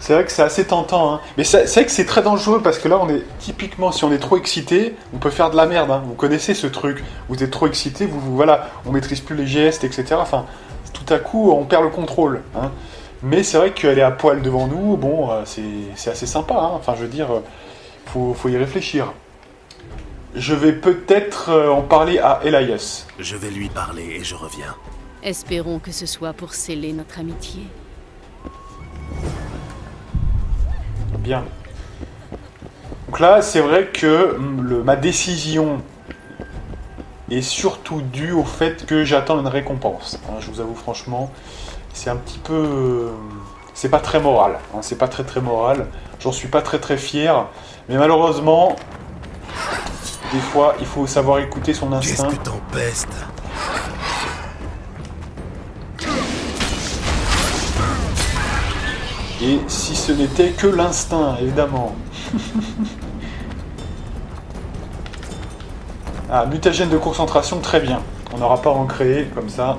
c'est vrai que c'est assez tentant, hein. Mais c'est vrai que c'est très dangereux, parce que là, on est... Typiquement, si on est trop excité, on peut faire de la merde, hein. Vous connaissez ce truc. Vous êtes trop excité, voilà, on maîtrise plus les gestes, etc. Enfin, tout à coup, on perd le contrôle, hein. Mais c'est vrai qu'elle est à poil devant nous, bon, c'est assez sympa, hein. Enfin, je veux dire, faut y réfléchir. Je vais peut-être en parler à Elias. Je vais lui parler et je reviens. Espérons que ce soit pour sceller notre amitié. Bien. Donc là, c'est vrai que ma décision est surtout due au fait que j'attends une récompense. Hein, je vous avoue franchement, c'est un petit peu... c'est pas très moral. Hein, c'est pas très moral. J'en suis pas très fier. Mais malheureusement, des fois, il faut savoir écouter son instinct. Qu'est-ce que t'empestes? Et si ce n'était que l'instinct, évidemment. Ah, mutagène de concentration, très bien. On n'aura pas à en créer, comme ça.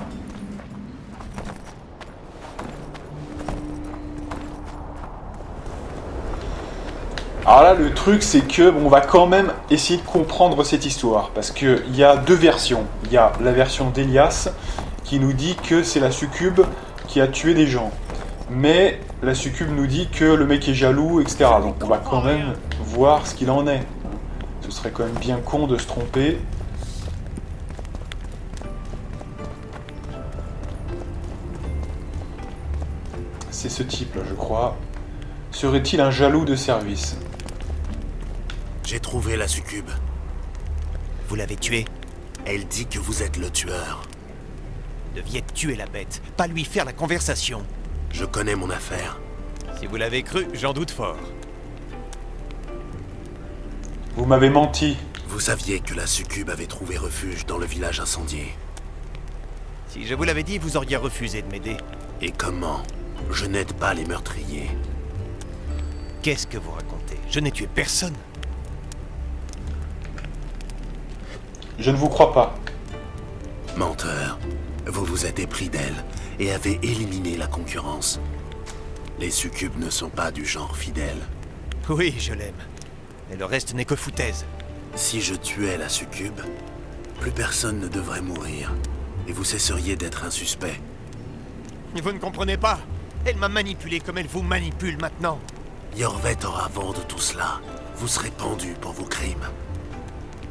Alors là, le truc, c'est que on va quand même essayer de comprendre cette histoire. Parce qu'il y a deux versions. Il y a la version d'Elias, qui nous dit que c'est la succube qui a tué des gens. Mais la succube nous dit que le mec est jaloux, etc. Donc on va quand même voir ce qu'il en est. Ce serait quand même bien con de se tromper. C'est ce type-là, je crois. Serait-il un jaloux de service? J'ai trouvé la succube. Vous l'avez tuée? Elle dit que vous êtes le tueur. Vous deviez tuer la bête, pas lui faire la conversation. Je connais mon affaire. Si vous l'avez cru, j'en doute fort. Vous m'avez menti. Vous saviez que la succube avait trouvé refuge dans le village incendié. Si je vous l'avais dit, vous auriez refusé de m'aider. Et comment? Je n'aide pas les meurtriers. Qu'est-ce que vous racontez? Je n'ai tué personne. Je ne vous crois pas. Menteur. Vous vous êtes épris d'elle et avez éliminé la concurrence. Les succubes ne sont pas du genre fidèle. Oui, je l'aime. Mais le reste n'est que foutaise. Si je tuais la succube, plus personne ne devrait mourir. Et vous cesseriez d'être un suspect. Vous ne comprenez pas. Elle m'a manipulé comme elle vous manipule maintenant. Yorvet aura vent de tout cela. Vous serez pendu pour vos crimes.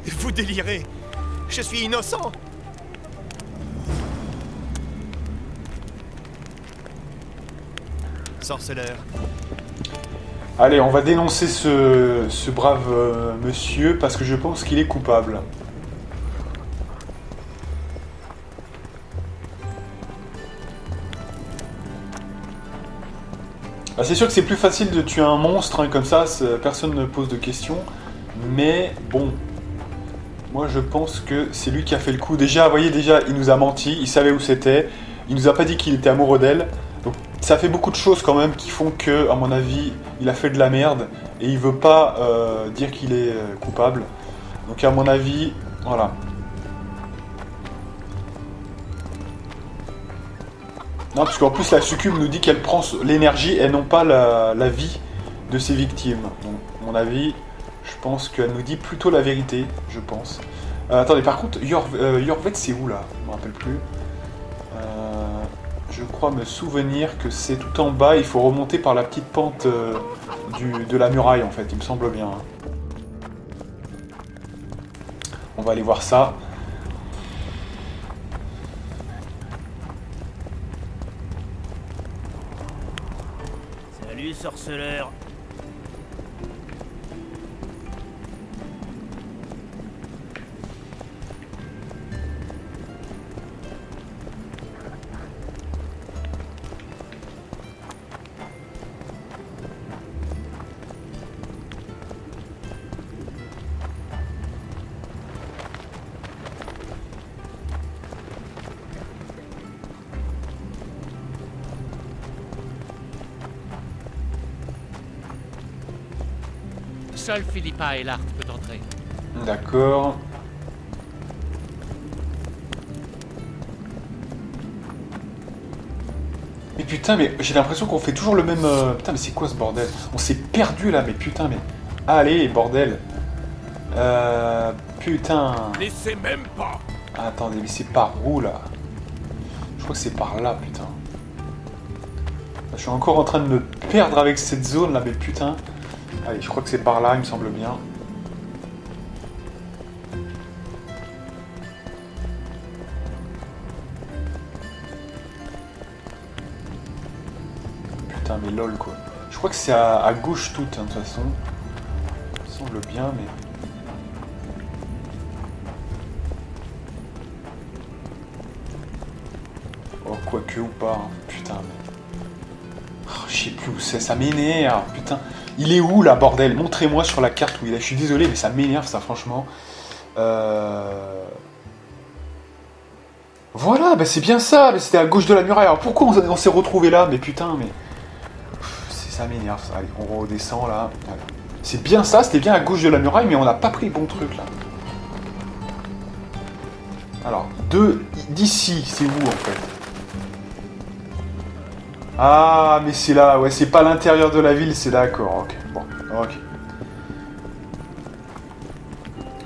Vous délirez. Je suis innocent. Sorceleur. Allez, on va dénoncer ce brave monsieur parce que je pense qu'il est coupable. Ah, c'est sûr que c'est plus facile de tuer un monstre, hein, comme ça, personne ne pose de questions. Mais bon, moi je pense que c'est lui qui a fait le coup. Déjà, vous voyez, il nous a menti, il savait où c'était, il nous a pas dit qu'il était amoureux d'elle. Donc ça fait beaucoup de choses quand même qui font que, à mon avis, il a fait de la merde et il veut pas dire qu'il est coupable. Donc à mon avis, voilà. Non, parce qu'en plus la succube nous dit qu'elle prend l'énergie et non pas la vie de ses victimes. Donc, à mon avis, je pense qu'elle nous dit plutôt la vérité, je pense. Attendez, par contre, Yorvet, c'est où là? Je me rappelle plus. Je crois me souvenir que c'est tout en bas. Il faut remonter par la petite pente de la muraille, en fait. Il me semble bien. On va aller voir ça. Salut, sorceleur. Seul Philippa Eilhart peut entrer. D'accord. Mais putain, mais j'ai l'impression qu'on fait toujours le même... Putain, mais c'est quoi ce bordel? On s'est perdu là, mais putain, mais... Allez, bordel. Putain. Laissez même pas. Attendez, mais c'est par où là? Je crois que c'est par là, putain. Je suis encore en train de me perdre avec cette zone là, mais putain. Allez, je crois que c'est par là, il me semble bien. Putain, mais lol quoi. Je crois que c'est à gauche toute, hein, de toute façon. Ça me semble bien, mais... Oh, quoique ou pas, hein. Putain, mais... Oh, je sais plus où c'est, ça m'énerve, putain. Il est où là, bordel? Montrez-moi sur la carte où il est. Je suis désolé, mais ça m'énerve, ça, franchement. Voilà, bah c'est bien ça, c'était à gauche de la muraille. Alors pourquoi on s'est retrouvé là? Mais putain, mais... Ça m'énerve, ça. Allez, on redescend là. Allez. C'est bien ça, c'était bien à gauche de la muraille, mais on n'a pas pris le bon truc là. Alors, d'ici, c'est où en fait? Ah, mais c'est là, ouais, c'est pas l'intérieur de la ville, c'est d'accord, ok. Bon, ok.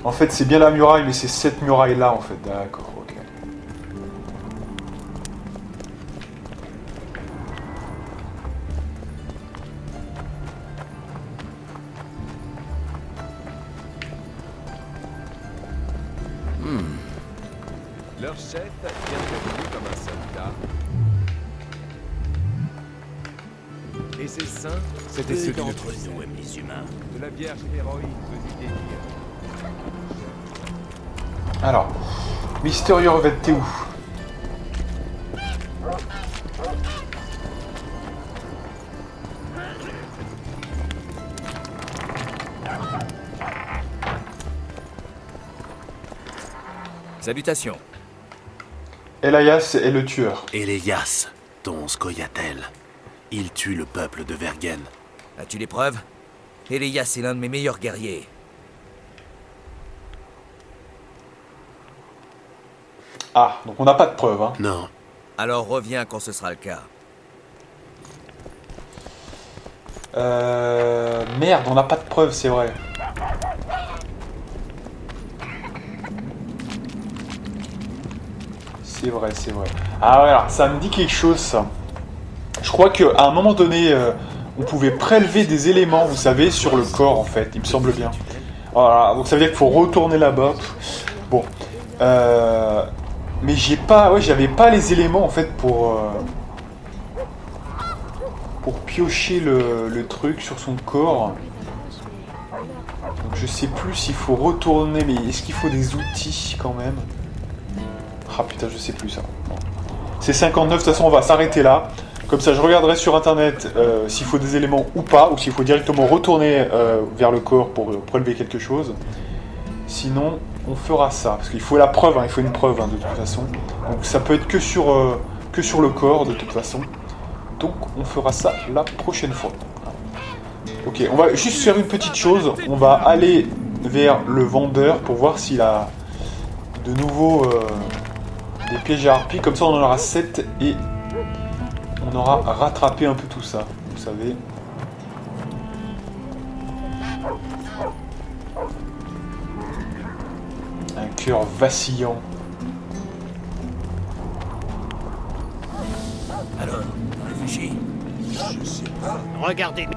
En fait, c'est bien la muraille, mais c'est cette muraille-là, en fait, d'accord, ok. Leur chef vient prévenu comme un soldat. Et ces saints, c'était ceux d'une D'entre nous aiment les humains. de la Vierge héroïque venue des dieux. Alors, Mister Yorvet, t'es où? Salutations. Elias est le tueur. Elias, ton Scoia'tael. Il tue le peuple de Vergen. As-tu les preuves? Elias est l'un de mes meilleurs guerriers. Ah, donc on n'a pas de preuves, hein. Non, Alors reviens quand ce sera le cas. Merde, on n'a pas de preuves, c'est vrai. C'est vrai, c'est vrai. Ah ouais, alors ça me dit quelque chose, ça. Je crois qu'à un moment donné, on pouvait prélever des éléments, vous savez, sur le corps, en fait, il me semble bien. Voilà, donc ça veut dire qu'il faut retourner là-bas. Bon. Mais j'avais pas les éléments, en fait, pour piocher le truc sur son corps. Donc je sais plus s'il faut retourner, mais est-ce qu'il faut des outils, quand même? Ah putain, je sais plus ça. Bon. C'est 59, de toute façon on va s'arrêter là. Comme ça je regarderai sur internet s'il faut des éléments ou pas, ou s'il faut directement retourner vers le corps pour prélever quelque chose. Sinon, on fera ça. Parce qu'il faut la preuve, hein, il faut une preuve hein, de toute façon. Donc ça peut être que sur le corps de toute façon. Donc on fera ça la prochaine fois. Ok, on va juste faire une petite chose. On va aller vers le vendeur pour voir s'il a de nouveau... des pièges à harpies, comme ça on en aura 7 et on aura rattrapé un peu tout ça, vous savez. Un cœur vacillant. Alors, réfléchis. Regardez.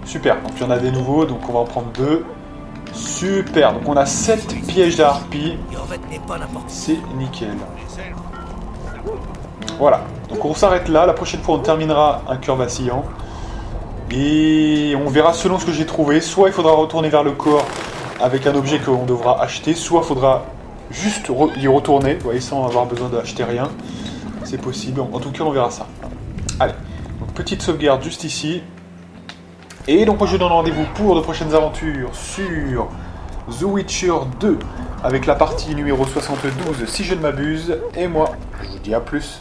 Super, donc il y en a des nouveaux, donc on va en prendre 2. Super, donc on a 7 pièges de harpie. Et en fait, n'est pas n'importe C'est nickel. Voilà, donc on s'arrête là. La prochaine fois, on terminera un cœur vacillant. Et on verra selon ce que j'ai trouvé. Soit il faudra retourner vers le corps avec un objet qu'on devra acheter, soit il faudra juste y retourner, vous voyez, sans avoir besoin d'acheter rien. C'est possible, en tout cas on verra ça. Allez, donc petite sauvegarde juste ici. Et donc moi je vous donne rendez-vous pour de prochaines aventures sur The Witcher 2 avec la partie numéro 72 si je ne m'abuse. Et moi, je vous dis à plus.